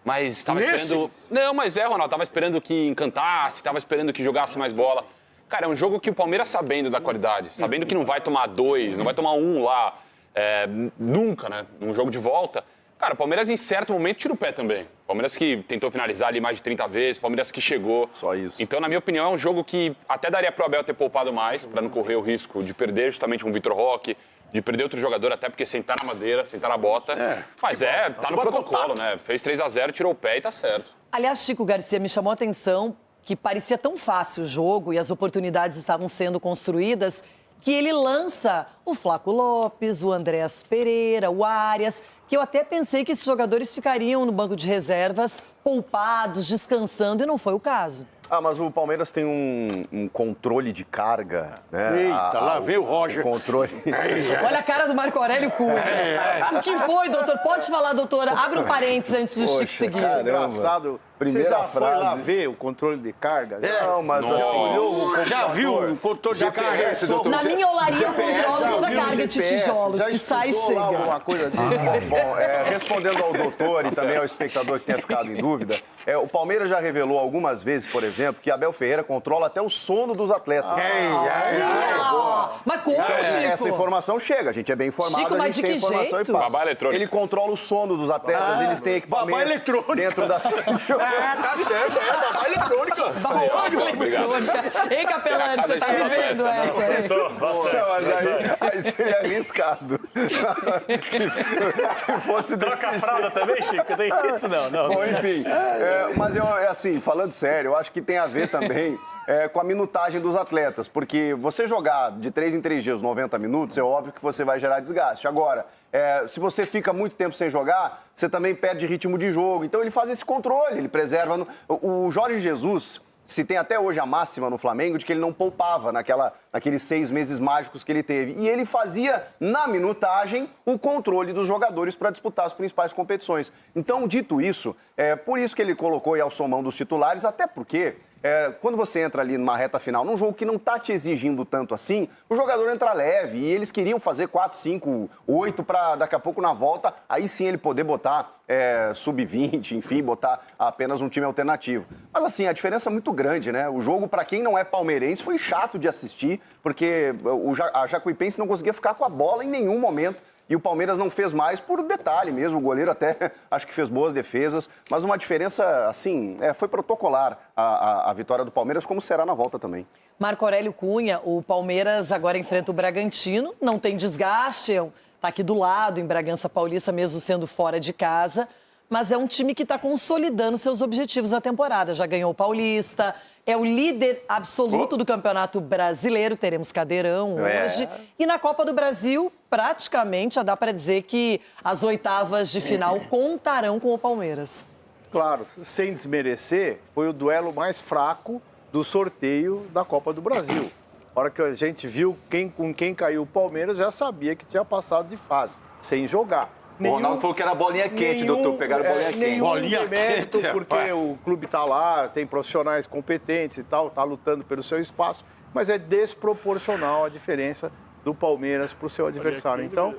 Mas estava esperando... Não, mas Ronaldo, estava esperando que encantasse, estava esperando que jogasse mais bola. Cara, é um jogo que o Palmeiras, sabendo da qualidade, sabendo que não vai tomar 2, não vai tomar 1 lá, nunca, né? Num jogo de volta. Cara, o Palmeiras, em certo momento, tira o pé também. Palmeiras que tentou finalizar ali mais de 30 vezes, Palmeiras que chegou. Só isso. Então, na minha opinião, é um jogo que até daria pro Abel ter poupado mais, para não correr o risco de perder justamente um Vitor Roque, de perder outro jogador, até porque sentar na madeira, sentar na bota. Mas tá no protocolo, né? Fez 3-0, tirou o pé e tá certo. Aliás, Chico Garcia, me chamou a atenção que parecia tão fácil o jogo e as oportunidades estavam sendo construídas, que ele lança o Flaco Lopes, o Andréas Pereira, o Arias, que eu até pensei que esses jogadores ficariam no banco de reservas, poupados, descansando, e não foi o caso. Mas o Palmeiras tem um controle de carga, né? Eita, lá vem o Roger. Controle. Olha a cara do Marco Aurélio Cunha. O que foi, doutor? Pode falar, doutora? Abre um parênteses antes do Chico seguir. Engraçado. Primeira Você já foi lá frase. ver o controle de carga? Não, mas já assim... olhou o já viu o controle de carga? GPS, doutor? Na minha olaria eu GPS, controlo toda a carga de tijolos que sai e chega. Alguma coisa disso? Bom, respondendo ao doutor e também ao espectador que tenha ficado em dúvida, o Palmeiras já revelou algumas vezes, por exemplo, que Abel Ferreira controla até o sono dos atletas. Mas como, Então, Chico? essa informação chega, a gente é bem informado, Chico, a mas gente de tem que informação jeito? e passa. Babá eletrônica. Ele controla o sono dos atletas, eles têm equipamentos babá eletrônica. dentro da... Tá certo, babá eletrônica. Eletrônica. Ei, Capelani, você tá vivendo essa aí? Não, mas aí seria arriscado. Se fosse Troca a fralda também, Chico? Tem isso não. Bom, enfim, mas assim, falando sério, eu acho que tem a ver também com a minutagem dos atletas, porque você jogar de 3 em 3 dias 90 minutos, é óbvio que você vai gerar desgaste. Agora, se você fica muito tempo sem jogar, você também perde ritmo de jogo. Então ele faz esse controle, ele preserva. O Jorge Jesus, se tem até hoje a máxima no Flamengo de que ele não poupava naqueles 6 meses mágicos que ele teve. E ele fazia, na minutagem, o controle dos jogadores para disputar as principais competições. Então, dito isso, por isso que ele colocou aí ao somão dos titulares, até porque... quando você entra ali numa reta final, num jogo que não está te exigindo tanto assim, o jogador entra leve e eles queriam fazer 4, 5, 8 para daqui a pouco na volta, aí sim ele poder botar sub-20, enfim, botar apenas um time alternativo. Mas assim, a diferença é muito grande, né? O jogo, para quem não é palmeirense, foi chato de assistir, porque a Jacuipense não conseguia ficar com a bola em nenhum momento. E o Palmeiras não fez mais por detalhe mesmo. O goleiro até acho que fez boas defesas. Mas uma diferença, assim, foi protocolar a vitória do Palmeiras, como será na volta também. Marco Aurélio Cunha, o Palmeiras agora enfrenta o Bragantino. Não tem desgaste, está aqui do lado, em Bragança Paulista, mesmo sendo fora de casa. Mas é um time que está consolidando seus objetivos na temporada. Já ganhou o Paulista, é o líder absoluto do Campeonato Brasileiro. Teremos Cadeirão hoje. E na Copa do Brasil, praticamente, já dá para dizer que as oitavas de final contarão com o Palmeiras. Claro, sem desmerecer, foi o duelo mais fraco do sorteio da Copa do Brasil. A hora que a gente viu com quem caiu o Palmeiras, já sabia que tinha passado de fase, sem jogar. O Ronaldo falou que era bolinha quente, doutor. Pegaram bolinha quente. Bolinha quente, porque o clube está lá, tem profissionais competentes e tal, está lutando pelo seu espaço, mas é desproporcional a diferença do Palmeiras para o seu adversário. Então,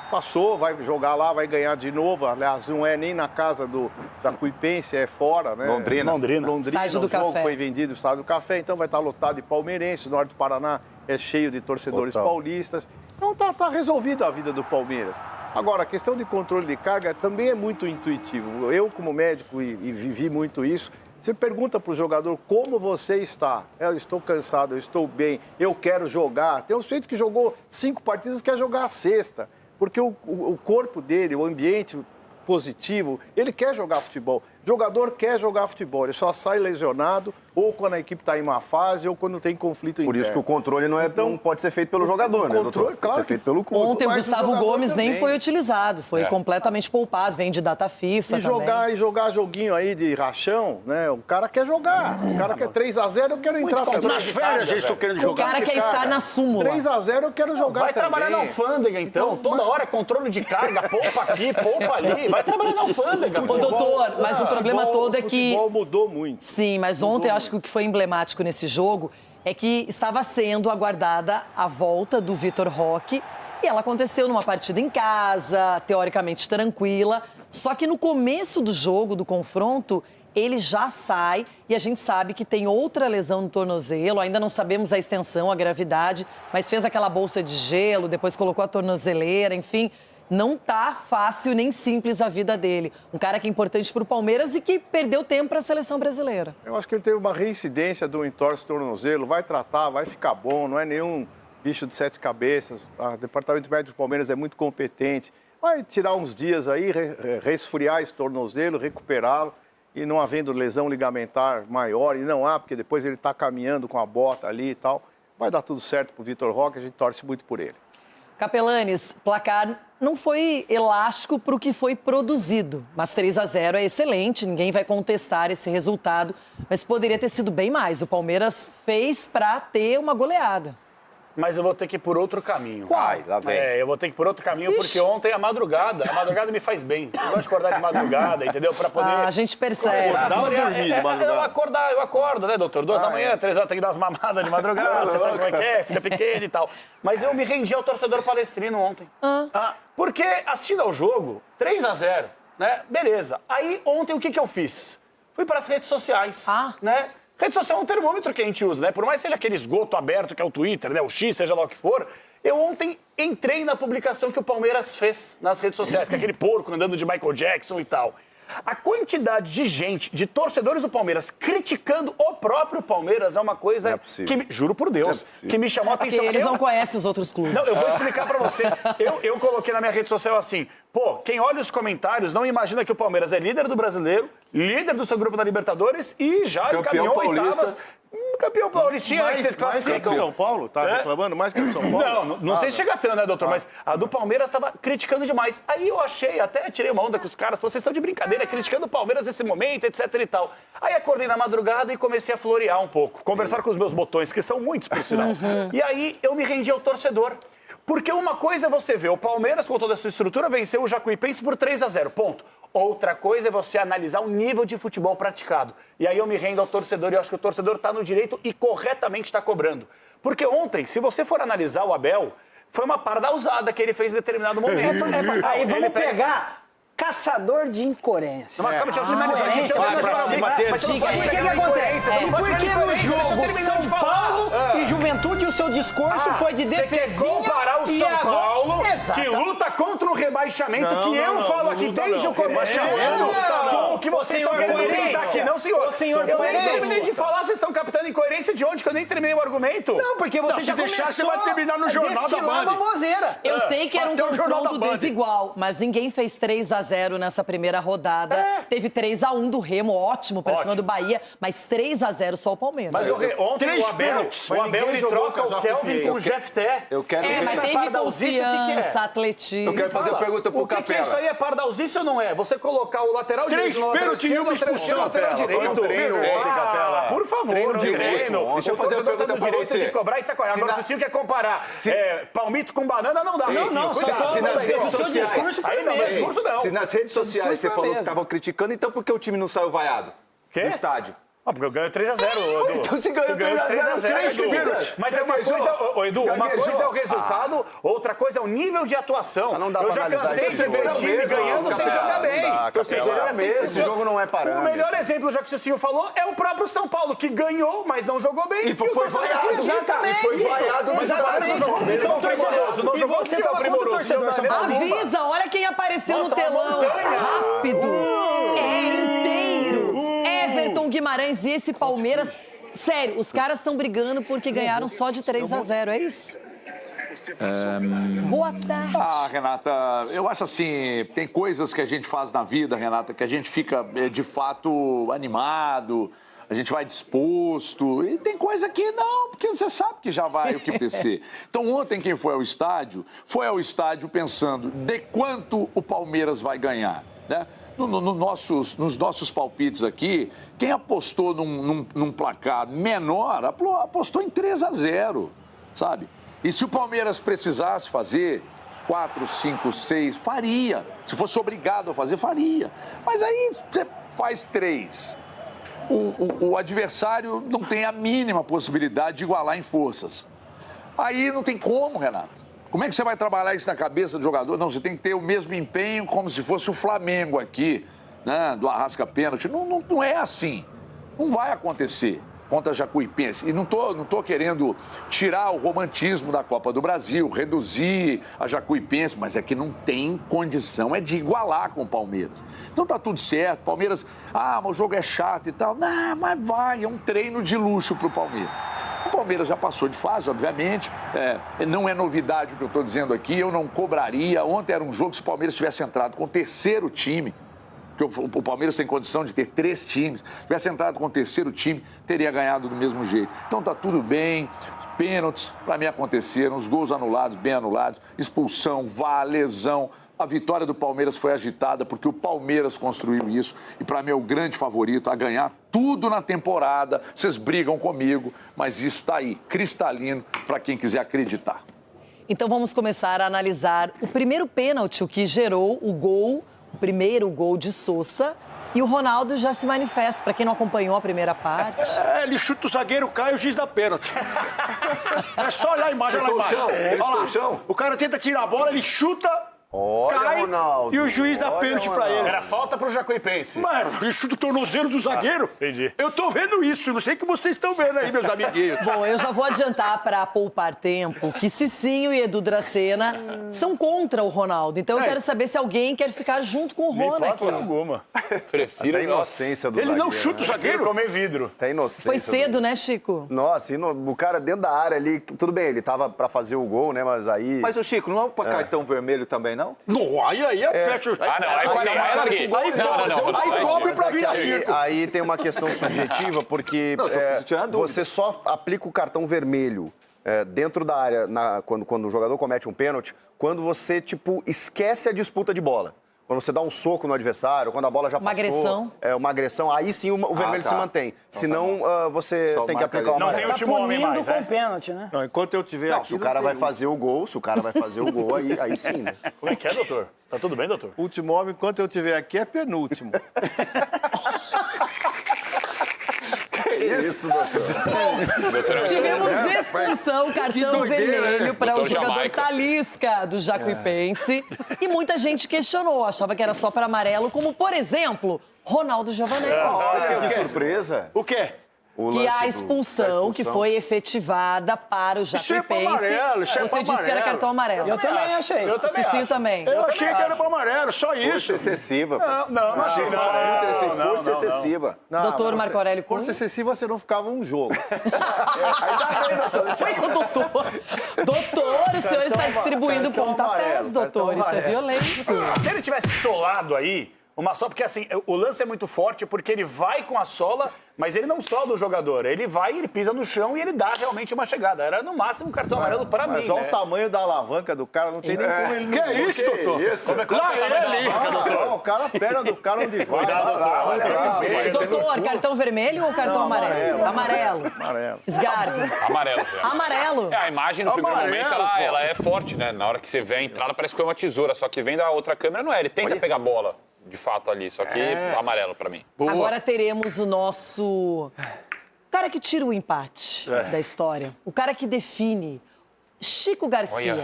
passou, vai jogar lá, vai ganhar de novo. Aliás, não é nem na casa do Jacuipense, é fora, né? Londrina. Estádio do O jogo Café. foi vendido no Estádio do Café, então vai estar lotado de palmeirenses. O norte do Paraná é cheio de torcedores paulistas. Então tá resolvida a vida do Palmeiras. Agora, a questão de controle de carga também é muito intuitivo. Eu, como médico, e vivi muito isso, você pergunta para o jogador como você está. Eu estou cansado, eu estou bem, eu quero jogar. Tem um sujeito que jogou 5 partidas, quer jogar a sexta. Porque o corpo dele, o ambiente positivo, ele quer jogar futebol. O jogador quer jogar futebol, ele só sai lesionado ou quando a equipe está em má fase ou quando tem conflito interno. Por isso que o controle não pode ser feito pelo jogador, né, doutor? Pode ser feito pelo clube. Ontem o Mas Gustavo jogador Gomes nem também. foi utilizado, foi completamente poupado, vem de data FIFA E jogar joguinho aí de rachão, né? O cara quer jogar. O cara quer 3-0, eu quero entrar também. Nas férias eles estão querendo jogar. O cara quer estar na súmula. 3-0 eu quero jogar Vai também. trabalhar na alfândega, então. Toda hora controle de carga, poupa aqui, poupa ali. Vai trabalhar na alfândega. Ô, doutor, mas o problema todo é que... O futebol mudou muito. Sim, mas ontem eu acho que o que foi emblemático nesse jogo é que estava sendo aguardada a volta do Vitor Roque e ela aconteceu numa partida em casa, teoricamente tranquila, só que no começo do jogo, do confronto, ele já sai e a gente sabe que tem outra lesão no tornozelo, ainda não sabemos a extensão, a gravidade, mas fez aquela bolsa de gelo, depois colocou a tornozeleira, enfim... Não tá fácil nem simples a vida dele. Um cara que é importante para o Palmeiras e que perdeu tempo para a seleção brasileira. Eu acho que ele teve uma reincidência do entorse tornozelo, vai tratar, vai ficar bom, não é nenhum bicho de 7 cabeças. O departamento médico do Palmeiras é muito competente. Vai tirar uns dias aí, resfriar esse tornozelo, recuperá-lo e não havendo lesão ligamentar maior, e não há, porque depois ele está caminhando com a bota ali e tal. Vai dar tudo certo para o Vitor Roque, a gente torce muito por ele. Capelanes, placar não foi elástico para o que foi produzido, mas 3-0 é excelente, ninguém vai contestar esse resultado, mas poderia ter sido bem mais. O Palmeiras fez para ter uma goleada. mas eu vou ter que ir por outro caminho. Vai, lá vem. Eu vou ter que ir por outro caminho, porque ontem a madrugada me faz bem. Eu gosto de acordar de madrugada, entendeu? Pra poder... a gente percebe. Dá uma dormida de madrugada. Eu acordo, né, doutor? 2 da manhã, 3 horas, tem que dar as mamadas de madrugada, você sabe como é que é, filha pequena e tal. Mas eu me rendi ao torcedor palestrino ontem. Porque assistindo ao jogo, 3-0, né? Beleza. Aí ontem o que eu fiz? Fui para as redes sociais, né? Rede social é um termômetro que a gente usa, né? Por mais que seja aquele esgoto aberto que é o Twitter, né? O X, seja lá o que for. Eu ontem entrei na publicação que o Palmeiras fez nas redes sociais, que é aquele porco andando de Michael Jackson e tal. A quantidade de gente, de torcedores do Palmeiras, criticando o próprio Palmeiras é uma coisa que, juro por Deus, que me chamou a atenção. Porque eles não conhecem os outros clubes. Não, eu vou explicar pra você. Eu coloquei na minha rede social assim, quem olha os comentários não imagina que o Palmeiras é líder do Brasileiro, líder do seu grupo da Libertadores e já Campeão paulista. Campeão paulistinha, né, que vocês classificam. Mais que o São Paulo? Tá reclamando mais que o São Paulo? Não sei se chega tanto, né, doutor? Mas a do Palmeiras estava criticando demais. Aí eu achei, até tirei uma onda com os caras, vocês estão de brincadeira, criticando o Palmeiras nesse momento, etc e tal. Aí acordei na madrugada e comecei a florear um pouco, conversar com os meus botões, que são muitos, por sinal. E aí eu me rendi ao torcedor. Porque uma coisa é você ver, o Palmeiras, com toda a sua estrutura, venceu o Jacuipense por 3-0, ponto. Outra coisa é você analisar o nível de futebol praticado. E aí eu me rendo ao torcedor e eu acho que o torcedor está no direito e corretamente está cobrando. Porque ontem, se você for analisar o Abel, foi uma pardalzada que ele fez em determinado momento. Aí vamos pegar caçador de incoerência. Mas calma, deixa eu finalizar aqui. Mas o que acontece? Por que no jogo São Paulo e Juventude o seu discurso foi de defesinha? Você quer comparar o São Paulo, que luta contra o rebaixamento, que eu falo aqui desde o começo com o que vocês estão querendo inventar aqui, não, senhor? Eu nem terminei de falar, vocês estão captando incoerência de onde que eu nem terminei o argumento? Não, porque você já começou você vai terminar no jornal da Band. Eu sei que era um confronto desigual, mas ninguém fez 3-0 nessa primeira rodada. Teve 3-1 do Remo, ótimo pra cima do Bahia, mas 3-0 só o Palmeiras. Mas ontem o Abel ele troca o Kelvin com o Jeff Té. Eu quero mas teve confiança, atletismo. Eu quero fazer uma pergunta pro Capela. O que isso aí é pardalzice ou não é? Você colocar o lateral direito no lateral esquerdo, o lateral direito. Foi um treino ontem, Capela. Por favor, treino. Deixa eu fazer uma pergunta pra você. De cobrar e tá correndo. Agora, se o senhor quer comparar palmito com banana, não dá. Não, se nas redes sociais... Aí não, discurso não. Se nas redes sociais você falou que estavam criticando, então por que o time não saiu vaiado? Quê? No estádio. Porque eu ganho 3-0, Edu. Então se ganhou 3-0, Edu. Mas é uma coisa, Edu, uma coisa é o resultado, outra coisa é o nível de atuação. Eu já cansei de ver o time ganhando sem jogar bem. Esse jogo não é parâmetro. O melhor exemplo, já que o Cicinho falou, é o próprio São Paulo, que ganhou, mas não jogou bem. E foi vaiado. Exatamente. Foi vaiado. Então, primoroso. Não jogou você tá primoroso. Avisa, olha quem apareceu no telão. Rápido. Everton Guimarães e esse Palmeiras. Sério, os caras estão brigando porque ganharam só de 3-0, é isso? Boa tarde. Renata, eu acho assim, tem coisas que a gente faz na vida, Renata, que a gente fica de fato animado, a gente vai disposto, e tem coisa que não, porque você sabe que já vai o que acontecer. Então ontem quem foi ao estádio pensando de quanto o Palmeiras vai ganhar, né? Nos nossos palpites aqui, quem apostou num placar menor, apostou em 3-0, sabe? E se o Palmeiras precisasse fazer 4, 5, 6, faria. Se fosse obrigado a fazer, faria. Mas aí você faz 3. O adversário não tem a mínima possibilidade de igualar em forças. Aí não tem como, Renato. Como é que você vai trabalhar isso na cabeça do jogador? Não, você tem que ter o mesmo empenho como se fosse o Flamengo aqui, né? Do Arrasca pênalti. Não é assim. Não vai acontecer contra a Jacuipense. E não tô querendo tirar o romantismo da Copa do Brasil, reduzir a Jacuipense, mas é que não tem condição de igualar com o Palmeiras. Então tá tudo certo. Palmeiras, mas o jogo é chato e tal. Não, mas vai, é um treino de luxo pro Palmeiras. O Palmeiras já passou de fase, obviamente. Não é novidade o que eu estou dizendo aqui. Eu não cobraria. Ontem era um jogo, se o Palmeiras tivesse entrado com o terceiro time, porque o Palmeiras tem condição de ter 3 times, tivesse entrado com o terceiro time, teria ganhado do mesmo jeito. Então tá tudo bem. Pênaltis, para mim, aconteceram. Os gols anulados, bem anulados. Expulsão, VAR, lesão. a vitória do Palmeiras foi agitada porque o Palmeiras construiu isso e para mim é o grande favorito a ganhar tudo na temporada. Vocês brigam comigo, mas isso está aí, cristalino, para quem quiser acreditar. Então vamos começar a analisar o primeiro pênalti, o que gerou o primeiro gol de Sousa. E o Ronaldo já se manifesta, para quem não acompanhou a primeira parte. Ele chuta o zagueiro, cai o giz da pênalti. É só olhar a imagem, olha lá embaixo. Olha lá, chão. O cara tenta tirar a bola, ele chuta, cai Ronaldo. e o juiz dá pênalti pra ele. Era falta pro Jacuipense. Mano, ele chuta o tornozelo do zagueiro. Entendi. Eu tô vendo isso, não sei o que vocês estão vendo aí, meus amiguinhos. Bom, eu já vou adiantar para poupar tempo que Cicinho e Edu Dracena são contra o Ronaldo. Então eu quero saber se alguém quer ficar junto com o Rony. Hipótese alguma. Prefiro a inocência do Ele zagueiro. não chuta o zagueiro? comer vidro. Tem inocência. Foi cedo, né, Chico? Nossa, o cara dentro da área ali, tudo bem, ele tava pra fazer o gol, né, mas aí... Mas o Chico, não é pra cartão vermelho também, não? Não, aí fecha o... Aí cobre pra vir assim. Aí tem uma questão subjetiva, porque você só aplica o cartão vermelho dentro da área, quando o jogador comete um pênalti, quando você, tipo, esquece a disputa de bola. Quando você dá um soco no adversário, quando a bola já passou... Uma agressão, aí sim o vermelho se mantém. Senão, você tem que aplicar o amarelo. Não tem último homem mais, com pênalti, né? Não, enquanto eu tiver aqui... Se o cara vai fazer o gol, aí sim, né? Como é que é, doutor? Tá tudo bem, doutor? Último homem, enquanto eu tiver aqui, é penúltimo. Isso, doutor. Tivemos expulsão, cartão vermelho para o jogador Talisca do Jacuipense. E muita gente questionou, achava que era só para amarelo, como, por exemplo, Ronaldo Giovanelli. Olha, que surpresa. O quê? Que a expulsão que foi efetivada para o Jacuipense. Isso é pra amarelo, isso é pra Você disse que era cartão amarelo. Eu também achei. O Cicinho também. Eu achei que era pra amarelo, só isso. Força excessiva. Não. Força excessiva. Doutor Marco Aurélio Cunha. Força excessiva, você não ficava um jogo. Doutor, o senhor está distribuindo pontapés, doutor. Isso é violento. Se ele tivesse solado aí, uma sola, porque assim, o lance é muito forte porque ele vai com a sola, mas ele não solda o jogador. Ele vai, ele pisa no chão e ele dá realmente uma chegada. Era no máximo um cartão amarelo para mim. Mas olha o tamanho da alavanca do cara, não tem nem como ele... Que é isso, doutor? Lá ele! O cara, a perna do cara onde vai. Doutor, cartão vermelho ou cartão amarelo? Amarelo. Esgargo. Amarelo. Amarelo. A imagem no primeiro momento, ela é forte, né? Na hora que você vê a entrada, parece que foi uma tesoura. Só que vem da outra câmera, não é. Ele tenta pegar a bola, de fato, ali. Só que amarelo pra mim. Agora teremos o nosso... O cara que tira o empate da história. O cara que define. Chico Garcia.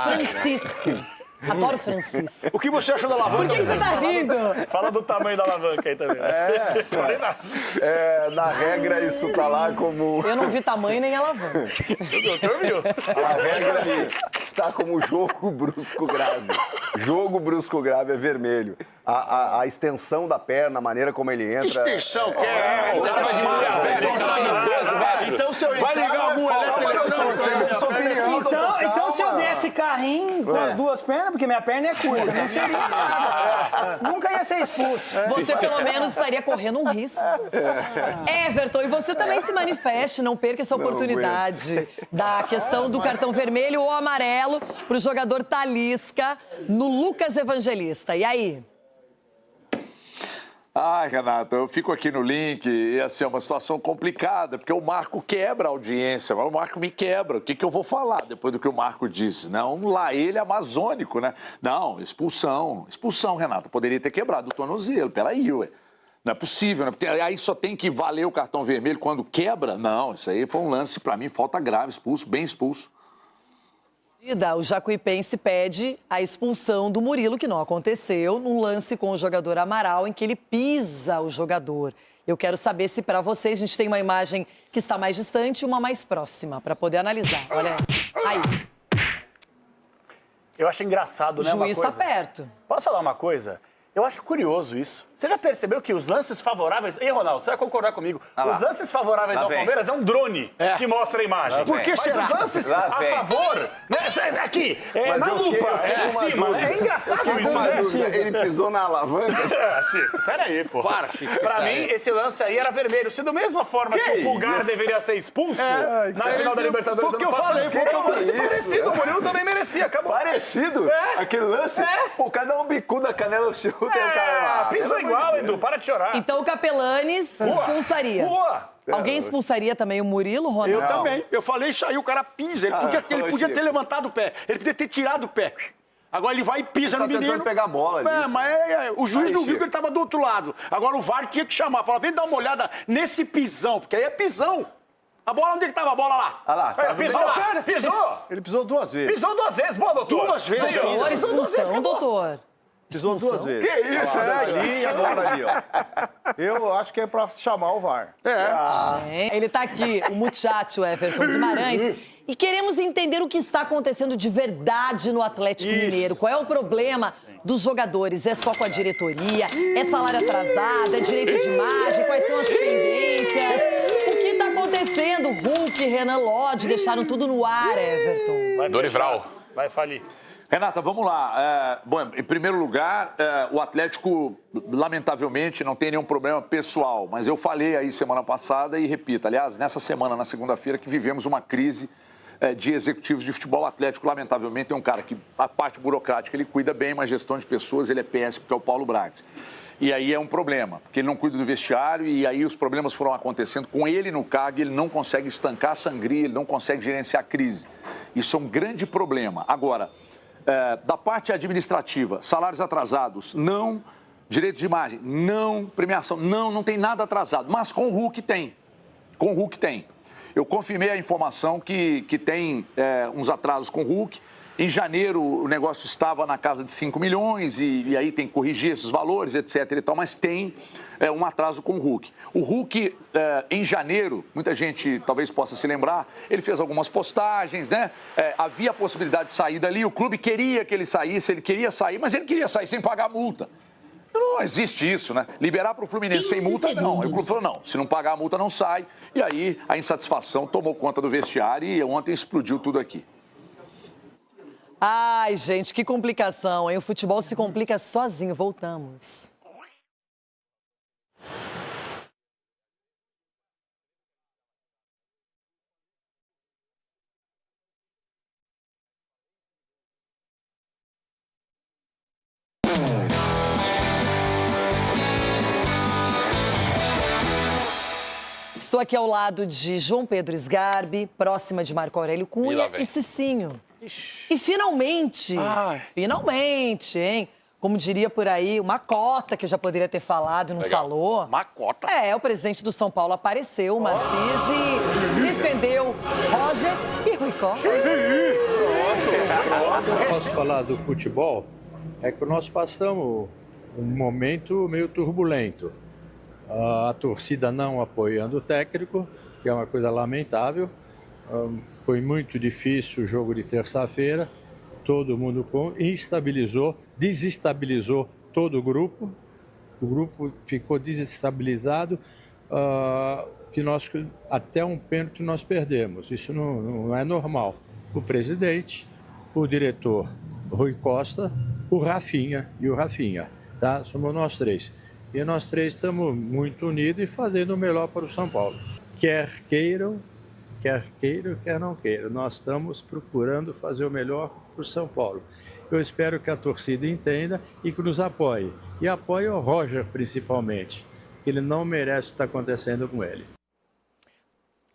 Francisco. Adoro Francisco. O que você achou da alavanca? Por que você tá rindo? Fala do tamanho da alavanca aí também. Na regra, isso tá lá como... Eu não vi tamanho nem alavanca. O doutor viu? A regra está como jogo brusco grave. Jogo brusco grave é vermelho. A extensão da perna, a maneira como ele entra... Extensão, que é... Então, se eu vai ligar algum Então, se eu desse carrinho com as duas pernas, porque minha perna é curta, não seria nada. Nunca ia ser expulso. Você, pelo menos, estaria correndo um risco. Everton, e você também se manifeste, não perca essa oportunidade da questão do cartão vermelho ou amarelo para o jogador Talisca no Lucas Evangelista. E aí? Ai, Renata, eu fico aqui no link e assim, é uma situação complicada, porque o Marco quebra a audiência, mas o Marco me quebra. O que eu vou falar depois do que o Marco disse? Não, lá ele é amazônico, né? Não, expulsão, Renata. Poderia ter quebrado o tornozelo, peraí, ué. Não é possível, né? Porque aí só tem que valer o cartão vermelho quando quebra? Não, isso aí foi um lance, pra mim, falta grave, expulso, bem expulso. O Jacuipense pede a expulsão do Murilo, que não aconteceu, num lance com o jogador Amaral, em que ele pisa o jogador. Eu quero saber se para vocês a gente tem uma imagem que está mais distante e uma mais próxima, para poder analisar. Olha aí. Eu acho engraçado, né? O juiz está perto. Posso falar uma coisa? Eu acho curioso isso. Você já percebeu que os lances favoráveis... Ei, Ronaldo, você vai concordar comigo. Os lances favoráveis ao Palmeiras é um drone que mostra a imagem. Por que será? Mas os lances a favor... Né, aqui, na lupa, em cima. É engraçado isso, né? Ele pisou na alavanca? Chico, peraí, pô. Para, Chico. Pra mim, esse lance aí era vermelho. Se da mesma forma que o Pulgar deveria ser expulso na final da Libertadores foi o que eu falei, foi o que eu falei. Parecido, o Murilo também merecia, acabou. Parecido? Aquele lance? Pô, cada um bico da canela o chuta, o cara... Pisou igual, Edu, para de chorar. Então o Capelanes expulsaria. Alguém expulsaria também o Murilo, Ronaldo? Eu também. Eu falei isso aí, o cara pisa. Ele podia ter levantado o pé. Ele podia ter tirado o pé. Agora ele vai e pisa no menino. Tentando pegar a bola ali. Mas o juiz não viu que ele estava do outro lado. Agora o VAR tinha que chamar. Fala, vem dar uma olhada nesse pisão, porque aí é pisão. A bola, onde é que estava a bola lá? Olha lá. Pisou lá, pisou. Ele pisou 2 vezes. Pisou 2 vezes, boa, doutor. 2 vezes. Doutor, expulsão, doutor. Pisou 2 vezes. Que isso, Ali e agora ali, ó. Eu acho que é pra chamar o VAR. Ele tá aqui, o muchacho Everton Guimarães. E queremos entender o que está acontecendo de verdade no Atlético Mineiro. Qual é o problema dos jogadores? É só com a diretoria? É salário atrasado? É direito de imagem? Quais são as pendências? O que está acontecendo? Hulk, Renan Lodge deixaram tudo no ar, Everton. Dorival, vai falir. Renata, vamos lá. Bom, em primeiro lugar, o Atlético, lamentavelmente, não tem nenhum problema pessoal. Mas eu falei aí semana passada e repito, aliás, nessa semana, na segunda-feira, que vivemos uma crise de executivos de futebol. Atlético, lamentavelmente, é um cara que a parte burocrática ele cuida bem, mas gestão de pessoas ele é péssimo, porque é o Paulo Braga. E aí é um problema, porque ele não cuida do vestiário e aí os problemas foram acontecendo com ele no cargo, ele não consegue estancar a sangria, ele não consegue gerenciar a crise. Isso é um grande problema. Agora, da parte administrativa, salários atrasados, não, direito de imagem, não, premiação, não tem nada atrasado, mas com o Hulk tem. Com o Hulk tem. Eu confirmei a informação que tem uns atrasos com o Hulk. Em janeiro, o negócio estava na casa de 5 milhões e aí tem que corrigir esses valores, etc. e tal, mas tem um atraso com o Hulk. O Hulk, em janeiro, muita gente talvez possa se lembrar, ele fez algumas postagens, né? Havia a possibilidade de sair dali, o clube queria que ele saísse, ele queria sair, mas ele queria sair sem pagar multa. Não existe isso, né? Liberar para o Fluminense sem multa, não. Aí o clube falou, não, se não pagar a multa, não sai. E aí a insatisfação tomou conta do vestiário e ontem explodiu tudo aqui. Ai, gente, que complicação, hein? O futebol se complica sozinho. Voltamos. Estou aqui ao lado de João Pedro Sgarbi, próxima de Marco Aurélio Cunha e Cicinho. E finalmente, hein? Como diria por aí, uma cota que eu já poderia ter falado, não falou. Uma cota? O presidente do São Paulo apareceu, o Maciz, e defendeu Roger e Rui Costa. Posso falar do futebol? É que nós passamos um momento meio turbulento. A torcida não apoiando o técnico, que é uma coisa lamentável. Foi muito difícil o jogo de terça-feira. Todo mundo desestabilizou todo o grupo. O grupo ficou desestabilizado, até um pênalti nós perdemos. Isso não é normal. O presidente, o diretor Rui Costa, o Rafinha e o Rafinha, tá? Somos nós três. E nós três estamos muito unidos e fazendo o melhor para o São Paulo. Quer queiram, quer não queiram. Nós estamos procurando fazer o melhor para o São Paulo. Eu espero que a torcida entenda e que nos apoie. E apoie o Roger, principalmente. Ele não merece o que está acontecendo com ele.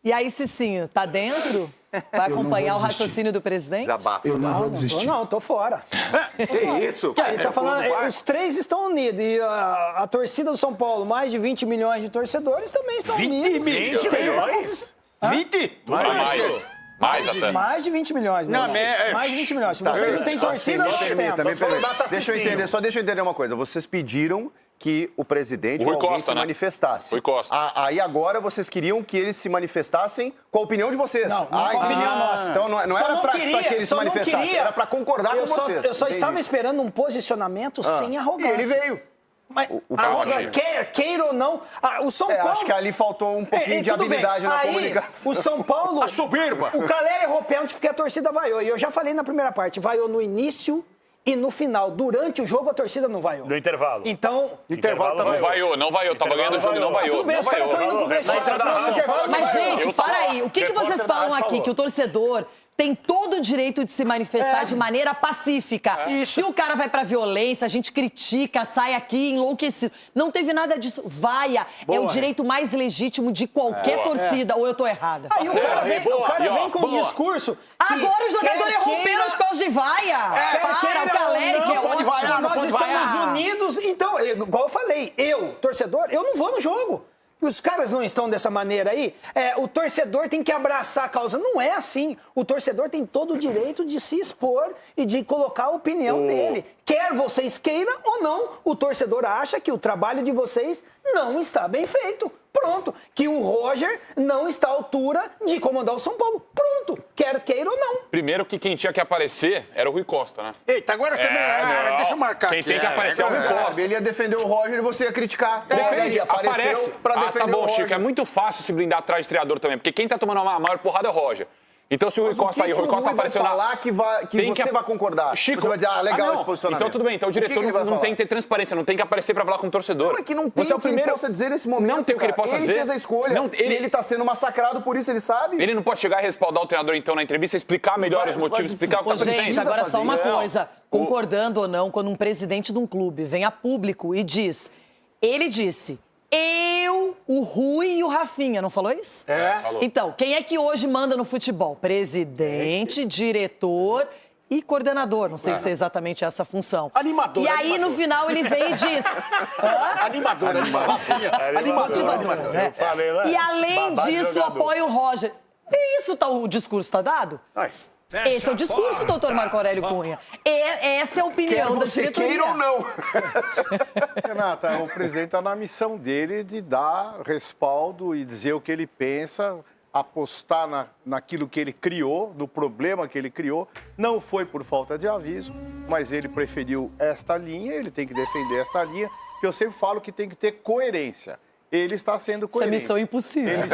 E aí, Cicinho, tá dentro? Vai acompanhar o raciocínio do presidente? Desabafo. Eu não vou desistir. Não, tô fora. Que isso? Ele tá falando, os três estão unidos. E a torcida do São Paulo, mais de 20 milhões de torcedores, também estão unidos. 20 milhões? 20? Mais até. Mais de 20 milhões. Mais de 20 milhões. Se vocês não têm torcida, nós temos. Deixa eu entender uma coisa. Vocês pediram que o presidente ou alguém se manifestasse. Rui Costa. Aí agora vocês queriam que eles se manifestassem com a opinião de vocês. Não com a opinião nossa. Então não era para que eles se manifestassem, era para concordar com vocês. Eu só estava esperando um posicionamento sem arrogância. E ele veio. Mas, Roger. queira ou não, o São Paulo... Acho que ali faltou um pouquinho de habilidade na comunicação. O São Paulo... A soberba. O Calera errou pênalti porque a torcida vaiou. E eu já falei na primeira parte, vaiou no início e no final. Durante o jogo, a torcida não vaiou. No intervalo. Então... Intervalo também. Não vaiou. Tava ganhando o jogo, não vaiou. Tudo bem, os caras estão indo pro vestiário. Mas, gente, para aí. O que vocês falam aqui? Que o torcedor tem todo o direito de se manifestar de maneira pacífica. Se o cara vai pra violência, a gente critica, sai aqui enlouquecido. Não teve nada disso. Vaia. É o direito mais legítimo de qualquer torcida. Ou eu tô errada? Aí o cara vem com um discurso... Agora o jogador errou o pênalti por causa de vaia. Para, o Caleri, que é ótimo. Nós estamos unidos. Então, igual eu falei, torcedor, eu não vou no jogo. Os caras não estão dessa maneira aí. O torcedor tem que abraçar a causa. Não é assim. O torcedor tem todo o direito de se expor e de colocar a opinião dele. Quer vocês queiram ou não, o torcedor acha que o trabalho de vocês não está bem feito. Pronto. Que o Roger não está à altura de comandar o São Paulo. Pronto. Quer queira ou não. Primeiro que quem tinha que aparecer era o Rui Costa, né? Eita, agora também. Deixa eu marcar quem aqui. tem que aparecer é o Rui Costa. Ele ia defender o Roger e você ia criticar. Defende, aparece. Pra defender tá bom, o Roger. Chico, é muito fácil se blindar atrás de treinador também, porque quem tá tomando uma maior porrada é o Roger. Então, se o Rui Costa aí, o Rui Costa apareceu na... falar que você vai concordar. Chico, você vai dizer, legal esse posicionamento. Então, tudo bem. Então, o diretor não tem que ter transparência, não tem que aparecer pra falar com o torcedor. Não, é que não tem o que ele possa dizer nesse momento. Não tem o que ele possa dizer. Ele fez a escolha. Não, ele tá sendo massacrado, por isso ele sabe. Ele não pode chegar e respaldar o treinador, então, na entrevista, explicar melhor os motivos, explicar o que tá acontecendo. Gente, agora só uma coisa. Concordando ou não, quando um presidente de um clube vem a público e diz... Ele disse... o Rui e o Rafinha, não falou isso? Falou. Então, quem é que hoje manda no futebol? Presidente, diretor e coordenador. Não sei se é exatamente essa função. Animador. E aí, no final, ele vem e diz... Animador. Animador. Né? E além disso, apoia o Roger. E isso o discurso está dado? Esse é o discurso, doutor Marco Aurélio Cunha. Essa é a opinião da diretoria. Queira ou não. Renata, o presidente está na missão dele de dar respaldo e dizer o que ele pensa, apostar naquilo que ele criou, no problema que ele criou. Não foi por falta de aviso, mas ele preferiu esta linha, ele tem que defender esta linha, que eu sempre falo que tem que ter coerência. Ele está sendo coerente. Isso é missão impossível. Ele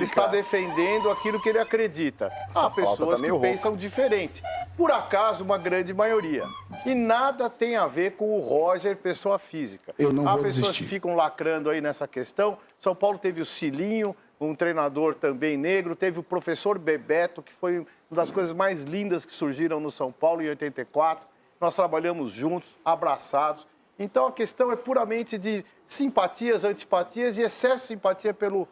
está defendendo aquilo que ele acredita. Há pessoas que pensam diferente. Por acaso, uma grande maioria. E nada tem a ver com o Roger, pessoa física. Há pessoas que ficam lacrando aí nessa questão. São Paulo teve o Cilinho, um treinador também negro. Teve o professor Bebeto, que foi uma das coisas mais lindas que surgiram no São Paulo em 84. Nós trabalhamos juntos, abraçados. Então, a questão é puramente de simpatias, antipatias e excesso de simpatia pelo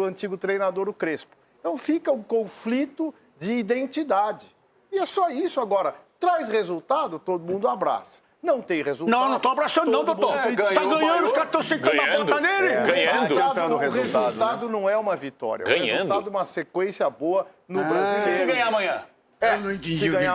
antigo treinador, o Crespo. Então, fica um conflito de identidade. E é só isso agora. Traz resultado, todo mundo abraça. Não tem resultado. Não estou abraçando não, doutor. Tá ganhando, os caras estão sentando a bota nele. O resultado não é uma vitória. O resultado é uma sequência boa no brasileiro. E se ganhar amanhã? Se ganhar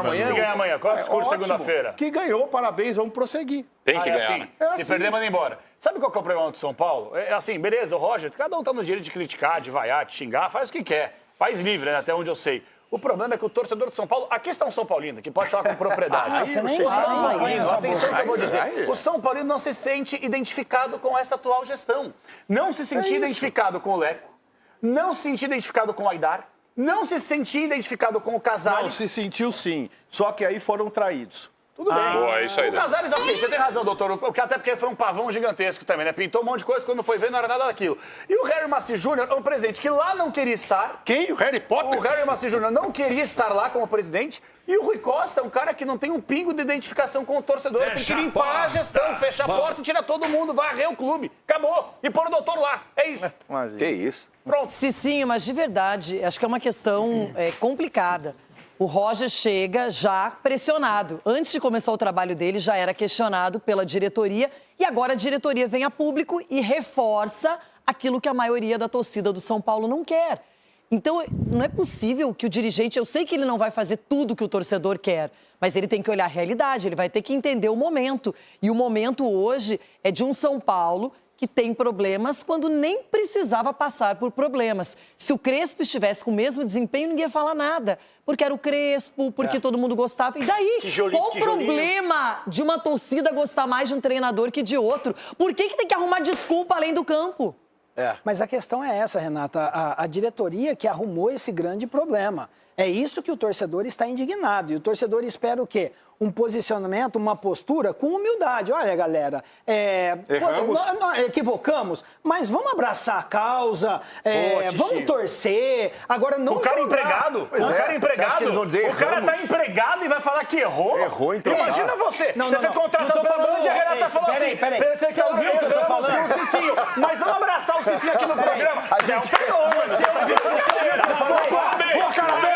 amanhã, qual é o discurso segunda-feira? Que ganhou, parabéns, vamos prosseguir. Tem que ganhar. Se perder, manda embora. Sabe qual que é o problema do São Paulo? É assim, beleza, o Roger, cada um tá no direito de criticar, de vaiar, de xingar, faz o que quer. País livre, né, até onde eu sei. O problema é que o torcedor de São Paulo... Aqui está um São Paulino, que pode falar com propriedade. Atenção que eu vou dizer. O São Paulino não se sente identificado com essa atual gestão. Não se sentia identificado com o Leco. Não se sentia identificado com o Aidar. Não se sentia identificado com o Casares. Não, se sentiu sim. Só que aí foram traídos. Tudo bem. Boa, isso aí, o Casares, ok, você tem razão, doutor. Até porque foi um pavão gigantesco também, né? Pintou um monte de coisa, quando foi ver não era nada daquilo. E o Harry Macy Jr. é um presidente que lá não queria estar. Quem? O Harry Potter? O Harry Macy Jr. não queria estar lá como presidente. E o Rui Costa é um cara que não tem um pingo de identificação com o torcedor. Tem que limpar a gestão, fechar a porta e tirar todo mundo, varrer o clube. Acabou. E pôr o doutor lá. É isso. Que isso? Pronto. Sim, mas de verdade, acho que é uma questão complicada. O Roger chega já pressionado. Antes de começar o trabalho dele, já era questionado pela diretoria. E agora a diretoria vem a público e reforça aquilo que a maioria da torcida do São Paulo não quer. Então, não é possível que o dirigente... Eu sei que ele não vai fazer tudo que o torcedor quer, mas ele tem que olhar a realidade, ele vai ter que entender o momento. E o momento hoje é de um São Paulo que tem problemas quando nem precisava passar por problemas. Se o Crespo estivesse com o mesmo desempenho, ninguém ia falar nada. Porque era o Crespo, porque todo mundo gostava. E daí? Qual o problema de uma torcida gostar mais de um treinador que de outro? Por que tem que arrumar desculpa além do campo? Mas a questão é essa, Renata. A diretoria que arrumou esse grande problema. É isso que o torcedor está indignado. E o torcedor espera o quê? Um posicionamento, uma postura com humildade. Olha, galera, nós equivocamos, mas vamos abraçar a causa, vamos torcer. Agora não. O cara empregado, o cara tá empregado e vai falar que errou. Errou, então. Imagina você. Você foi contratado pela Band e a Renata falou assim. Peraí. Você ouviu o que eu tô falando? O Cicinho. Mas vamos abraçar o Cicinho aqui no programa. A gente Você ouviu o que eu falei?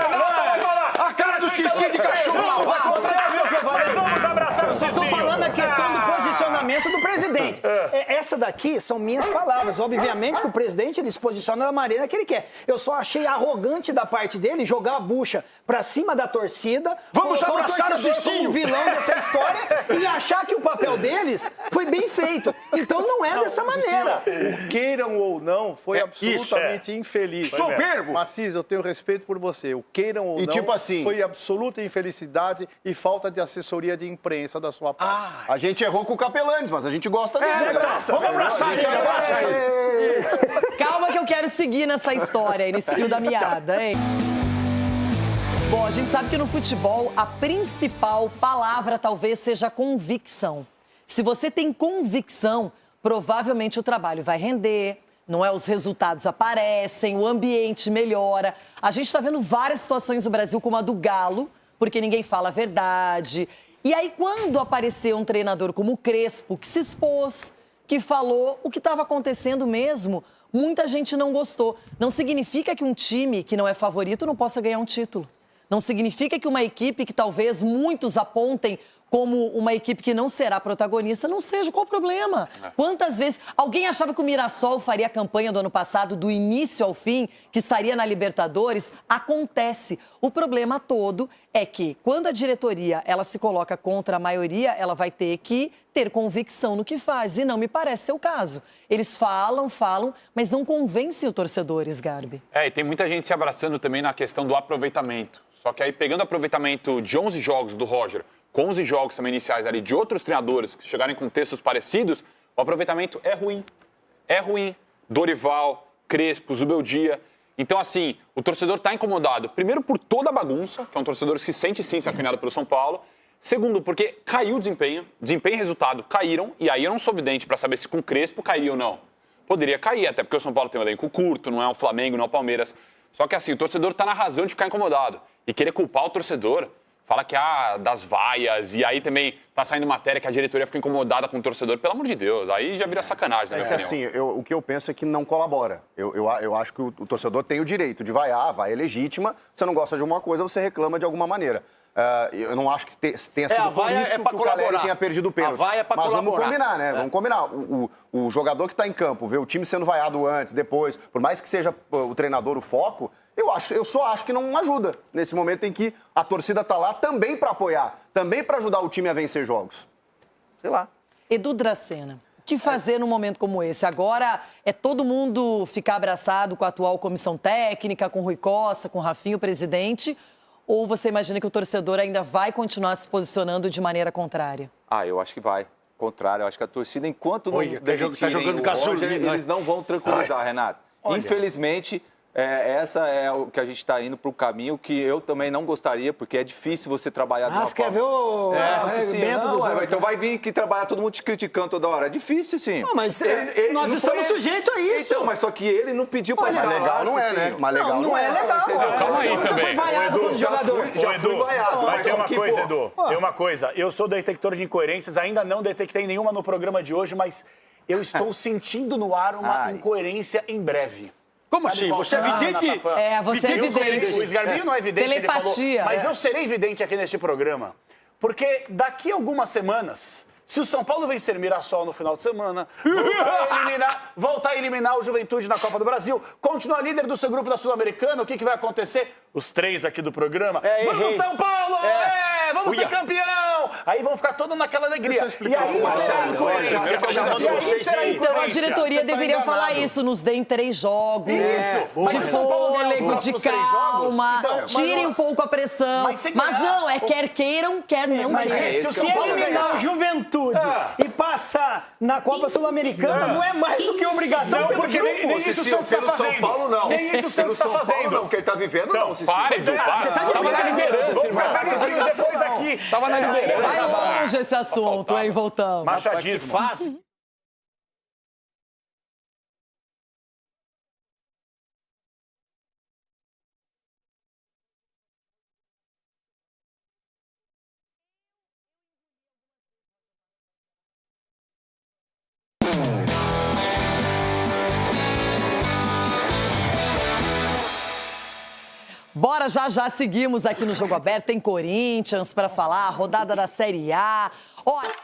A cara do Cicinho de cachorro lavado. Você ouviu o que eu falei? Vamos abraçar o Cicinho. Eu tô falando a questão do posicionamento do presidente. Essa daqui são minhas palavras. Obviamente que o presidente ele se posiciona da maneira que ele quer. Eu só achei arrogante da parte dele jogar a bucha pra cima da torcida. Vamos abraçar o Cicinho como vilão dessa história e achar que o papel deles foi bem feito. Então não é dessa maneira. O queiram ou não foi absolutamente infeliz. Soberbo! Massis, eu tenho respeito por você. O queiram ou não tipo assim, foi absoluta infelicidade e falta de assessoria de imprensa da sua parte. A gente errou com o Capelanes, mas a gente gosta dele. Vamos abraçar ele, abraça ele. Calma que eu quero seguir nessa história, nesse fio da meada, hein? Bom, a gente sabe que no futebol a principal palavra talvez seja convicção. Se você tem convicção, provavelmente o trabalho vai render, não é? Os resultados aparecem, o ambiente melhora. A gente está vendo várias situações no Brasil, como a do Galo, porque ninguém fala a verdade. E aí, quando apareceu um treinador como o Crespo, que se expôs, que falou o que estava acontecendo mesmo, muita gente não gostou. Não significa que um time que não é favorito não possa ganhar um título. Não significa que uma equipe que talvez muitos apontem como uma equipe que não será protagonista, não seja. Qual o problema? Quantas vezes... Alguém achava que o Mirassol faria a campanha do ano passado, do início ao fim, que estaria na Libertadores? Acontece. O problema todo é que, quando a diretoria ela se coloca contra a maioria, ela vai ter que ter convicção no que faz. E não me parece ser o caso. Eles falam, mas não convencem os torcedores, Garbi. E tem muita gente se abraçando também na questão do aproveitamento. Só que aí, pegando o aproveitamento de 11 jogos do Roger, com 11 jogos também iniciais ali de outros treinadores que chegarem com textos parecidos, o aproveitamento é ruim. É ruim. Dorival, Crespo, Zubeldia. Então, assim, o torcedor está incomodado. Primeiro, por toda a bagunça, que é um torcedor que se sente, sim, sacaneado pelo São Paulo. Segundo, porque caiu o desempenho e resultado caíram. E aí eu não sou vidente para saber se com Crespo cairia ou não. Poderia cair, até porque o São Paulo tem um elenco curto, não é o Flamengo, não é o Palmeiras. Só que, assim, o torcedor está na razão de ficar incomodado. E querer culpar o torcedor... Fala que das vaias, e aí também tá saindo matéria que a diretoria fica incomodada com o torcedor. Pelo amor de Deus, aí já vira sacanagem, na minha opinião. Assim, o que eu penso é que não colabora. Eu acho que o torcedor tem o direito de vaiar, vai é legítima. Se você não gosta de alguma coisa, você reclama de alguma maneira. Eu não acho que tenha sido por isso que o Caleri tenha perdido o pênalti. A vaia é pra Mas colaborar. vamos combinar, né? Vamos combinar. O jogador que está em campo, vê o time sendo vaiado antes, depois, por mais que seja o treinador o foco, eu só acho que não ajuda nesse momento em que a torcida está lá também para apoiar, também para ajudar o time a vencer jogos. Sei lá. Edu Dracena, o que fazer num momento como esse? Agora é todo mundo ficar abraçado com a atual comissão técnica, com o Rui Costa, com o Rafinha, o presidente, ou você imagina que o torcedor ainda vai continuar se posicionando de maneira contrária? Eu acho que vai. Contrário, eu acho que a torcida, enquanto não tá jogando Roger, eles não vão tranquilizar, Renato. Infelizmente... essa é o que a gente está indo para o caminho que eu também não gostaria, porque é difícil você trabalhar de uma forma... Quer ver o arrebento dos outros? Então vai vir que trabalhar todo mundo te criticando toda hora. É difícil, sim. Não, mas nós estamos sujeitos a isso. Então, mas só que ele não pediu para estar legal, não é, né? Mas legal não é legal. Calma aí também. Foi vaiado como jogador. Já fui vaiado. Mas tem uma coisa, Edu. Tem uma coisa. Eu sou detector de incoerências, ainda não detectei nenhuma no programa de hoje, mas eu estou sentindo no ar uma incoerência em breve. Como assim? Você é vidente? Você é vidente. O Sgarbinho não é vidente, telepatia. Ele falou, mas eu serei vidente aqui neste programa. Porque daqui a algumas semanas, se o São Paulo vencer Mirassol no final de semana, voltar a eliminar o Juventude na Copa do Brasil, continuar líder do seu grupo da Sul-Americana, o que vai acontecer? Os três aqui do programa. Vamos, São Paulo! vamos ser campeão! Aí vão ficar todos naquela alegria. E aí Então a diretoria deveria falar isso, nos deem 3 jogos, de fôlego, de calma, tirem um pouco a pressão. Mas não, quer queiram, quer não queiram. Se eliminar o Juventude e passar na Copa Sul-Americana, não é mais do que obrigação. Não, porque nem isso o Santos está fazendo. São Paulo, não. Nem isso o Santos está fazendo. Não, quem está vivendo, não. Você tá Tava na liderança, irmão. Depois aqui. Tava na liderança. Vai longe esse assunto, aí voltamos. Machadismo. Fácil. Bora, já seguimos aqui no Jogo Aberto. Tem Corinthians para falar, rodada da Série A. Olha...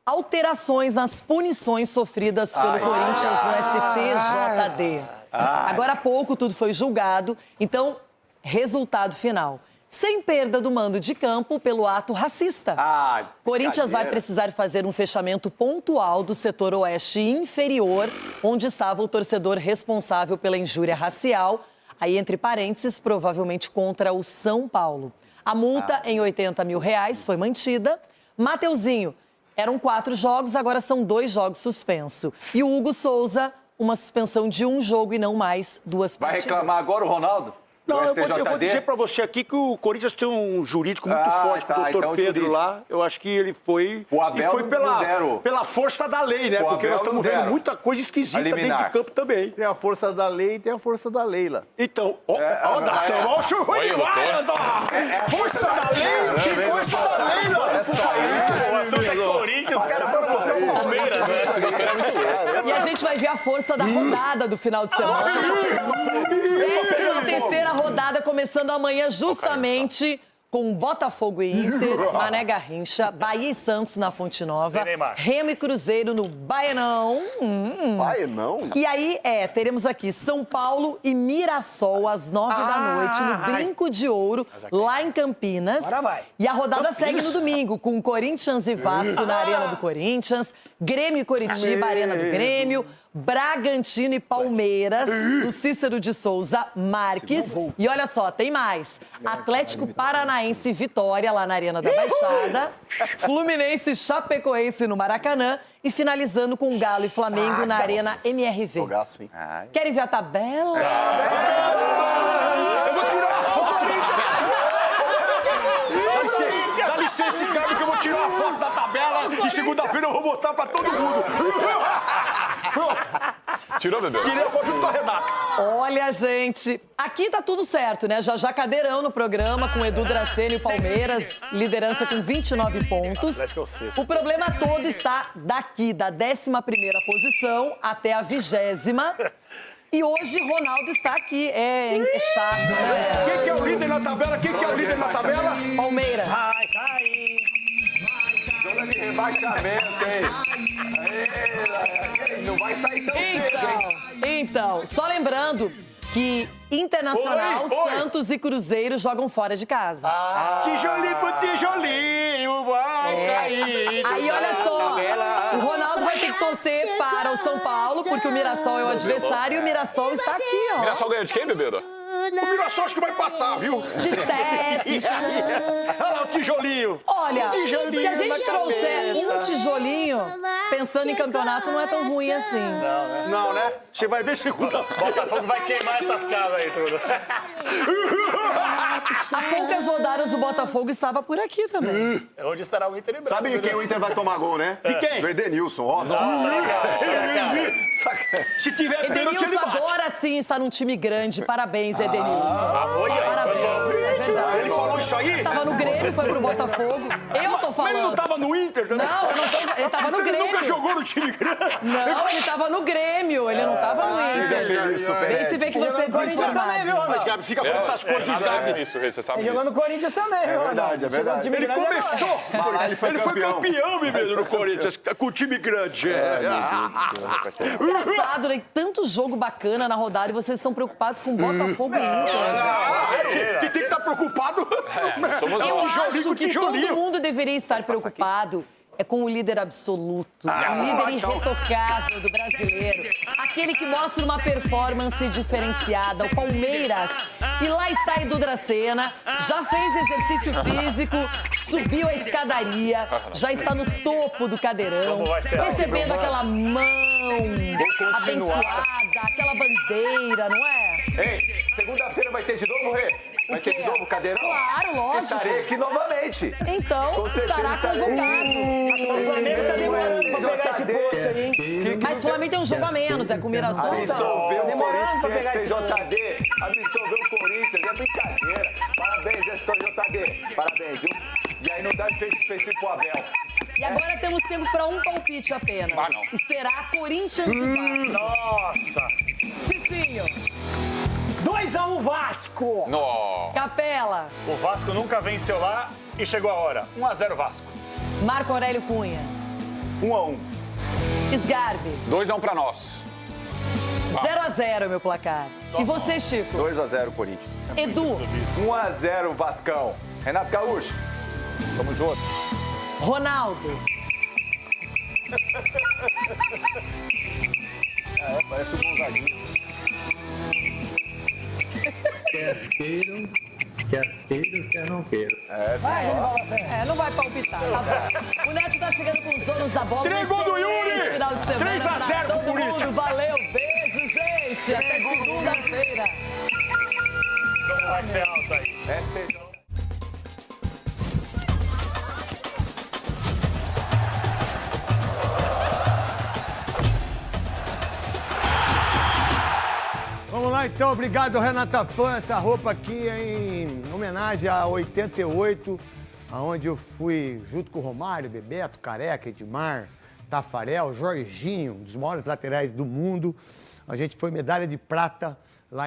Alterações nas punições sofridas pelo Corinthians no STJD. Agora há pouco tudo foi julgado, então, resultado final. Sem perda do mando de campo pelo ato racista. Corinthians vai precisar fazer um fechamento pontual do setor oeste inferior, onde estava o torcedor responsável pela injúria racial, aí entre parênteses, provavelmente contra o São Paulo. A multa em R$80 mil foi mantida. Mateuzinho, eram 4 jogos, agora são 2 jogos suspenso. E o Hugo Souza, uma suspensão de 1 jogo e não mais 2 partidas. Vai reclamar agora o Ronaldo? Não, eu vou dizer pra você aqui que o Corinthians tem um jurídico muito forte, com o doutor Pedro lá. Eu acho que ele foi... O Abel e foi pela força da lei, né? Porque nós estamos vendo muita coisa esquisita dentro de campo também. Tem a força da lei e tem a força da Leila. Então, ó o senhor Rui de Laia, força da lei e força da Leila. O assunto é Corinthians, os caras foram buscar o Palmeiras, né? E a gente vai ver a força da rodada do final de semana. 13ª rodada começando amanhã justamente com Botafogo e Inter, Mané Garrincha, Bahia e Santos na Fonte Nova, Remo e Cruzeiro no Baianão. Baianão? E aí, teremos aqui São Paulo e Mirassol às 9 da noite no Brinco de Ouro, lá em Campinas. Agora vai. E a rodada segue no domingo, com Corinthians e Vasco na Arena do Corinthians, Grêmio e Coritiba, Arena do Grêmio, Bragantino e Palmeiras, do Cícero de Souza Marques. E olha só, tem mais. Atlético Paranaense e Vitória, lá na Arena da Baixada. Fluminense e Chapecoense no Maracanã. E finalizando com Galo e Flamengo na Arena MRV. Jogaço, hein? Querem ver a tabela? Eu vou tirar uma foto da tabela. Dá licença, escreve que eu vou tirar uma foto da tabela e segunda-feira eu vou mostrar pra todo mundo. Pronto. Tirou, bebê? Tirei a foto junto com a Renata. Olha, gente, aqui tá tudo certo, né? Já cadeirão no programa com Edu Draceni e o Palmeiras, liderança com 29 pontos. O problema todo está daqui, da 11ª posição até a 20ª. E hoje Ronaldo está aqui. É chato, né? Quem que é o líder na tabela? Quem que é o líder na tabela? Palmeiras. Vai cair. Zona de rebaixamento, hein? Não vai sair tão cedo, hein? Então, só lembrando que Internacional, Oi, oi. Santos e Cruzeiro jogam fora de casa. Tijolinho por tijolinho, vai cair. Aí, olha só, o Ronaldo vai ter que torcer para o São Paulo, porque o Mirassol é o adversário e o Mirassol está aqui, ó. Mirassol ganhou de quem, Bebedo? O Mirassol acho que vai empatar, viu? De 7. Olha lá o tijolinho. Olha, Tijolinho se a gente na trouxer cabeça. um tijolinho, pensando em campeonato, não é tão ruim assim. Não, né? Você vai ver segunda. Botafogo vai queimar essas casas aí, tudo. Há poucas rodadas o Botafogo estava por aqui também. É onde estará o Inter e Sabe de quem o Inter vai tomar gol, né? De quem? Do Edenilson, ó. Se tiver pênalti, ele Edenilson bate. agora sim está num time grande. Parabéns, Edenilson. Parabéns, é verdade. Ele falou isso aí? Tava no Grêmio, foi pro Botafogo. Eu tô falando. Mas ele não tava no Inter? Não, eu não tô, ele tava no Grêmio. Ele nunca jogou no time grande? Não, ele tava no Grêmio, ele não tava no Inter. Vem se vê que você é Corinthians também, viu, Mas, Ronaldo? Gabi, fica falando essas coisas de Gabi. Isso, Rê, você sabe Ele jogou disso. no Corinthians também, viu, Ronaldo? É verdade. Chegou no time Ele grande começou. agora. Ele foi campeão, bebê, no Corinthians, com o time grande. Engraçado, né? Tanto jogo bacana na rodada e vocês estão preocupados com Botafogo e Inter. Que tem que estar preocupado. Somos Eu nós. acho que todo mundo deveria estar preocupado com o líder absoluto, o líder irretocável do brasileiro, aquele que mostra uma performance diferenciada, o Palmeiras. E lá está Edu Dracena, já fez exercício físico, subiu a escadaria, já está no topo do cadeirão, Como vai ser recebendo alto, aquela mão abençoada, aquela bandeira, não é? Ei, segunda-feira vai ter de novo, Rê? Vai ter de novo cadeirão? Claro, lógico. Estarei aqui novamente. Então, Com certeza estará estarei. convocado. Acho que o Flamengo tá demorando pra pegar esse posto aí, hein? Mas o Flamengo tem um jogo a menos, é com o Mirassol. Absolveu o Demorando pra pegar Corinthians, esse STJD. Absolveu o Corinthians, é brincadeira. Parabéns, STJD. Parabéns, viu? E aí não dá efeito específico pro Abel. E agora temos tempo para um palpite apenas. Ah, não. E será Corinthians e Vasco. Nossa! Cicinho, 2x1 Vasco. Nó. Capela, O Vasco nunca venceu lá e chegou a hora. 1-0 Vasco. Marco Aurélio Cunha, 1-1. Sgarbi, 2-1 pra nós. 0-0 meu placar. E você, Chico? 2-0 Corinthians. Edu, 1-0 Vascão. Renato Gaúcho. Tamo junto. Ronaldo, Parece o Gonzaguinho. Quer queiram, quer não queiram. Vai, ele fala sério. não vai palpitar, tá bom. O Neto tá chegando com os donos da bola. 3 gols do Excelente Yuri! Final de semana 3 a 0 pra pro todo Corinthians. mundo. Valeu, beijo, gente. Até segunda-feira. Então vai ser alto aí. STJ. Vamos lá então, obrigado Renata Fã, essa roupa aqui é em homenagem a 88, onde eu fui junto com o Romário, Bebeto, Careca, Edmar, Tafarel, Jorginho, um dos maiores laterais do mundo. A gente foi medalha de prata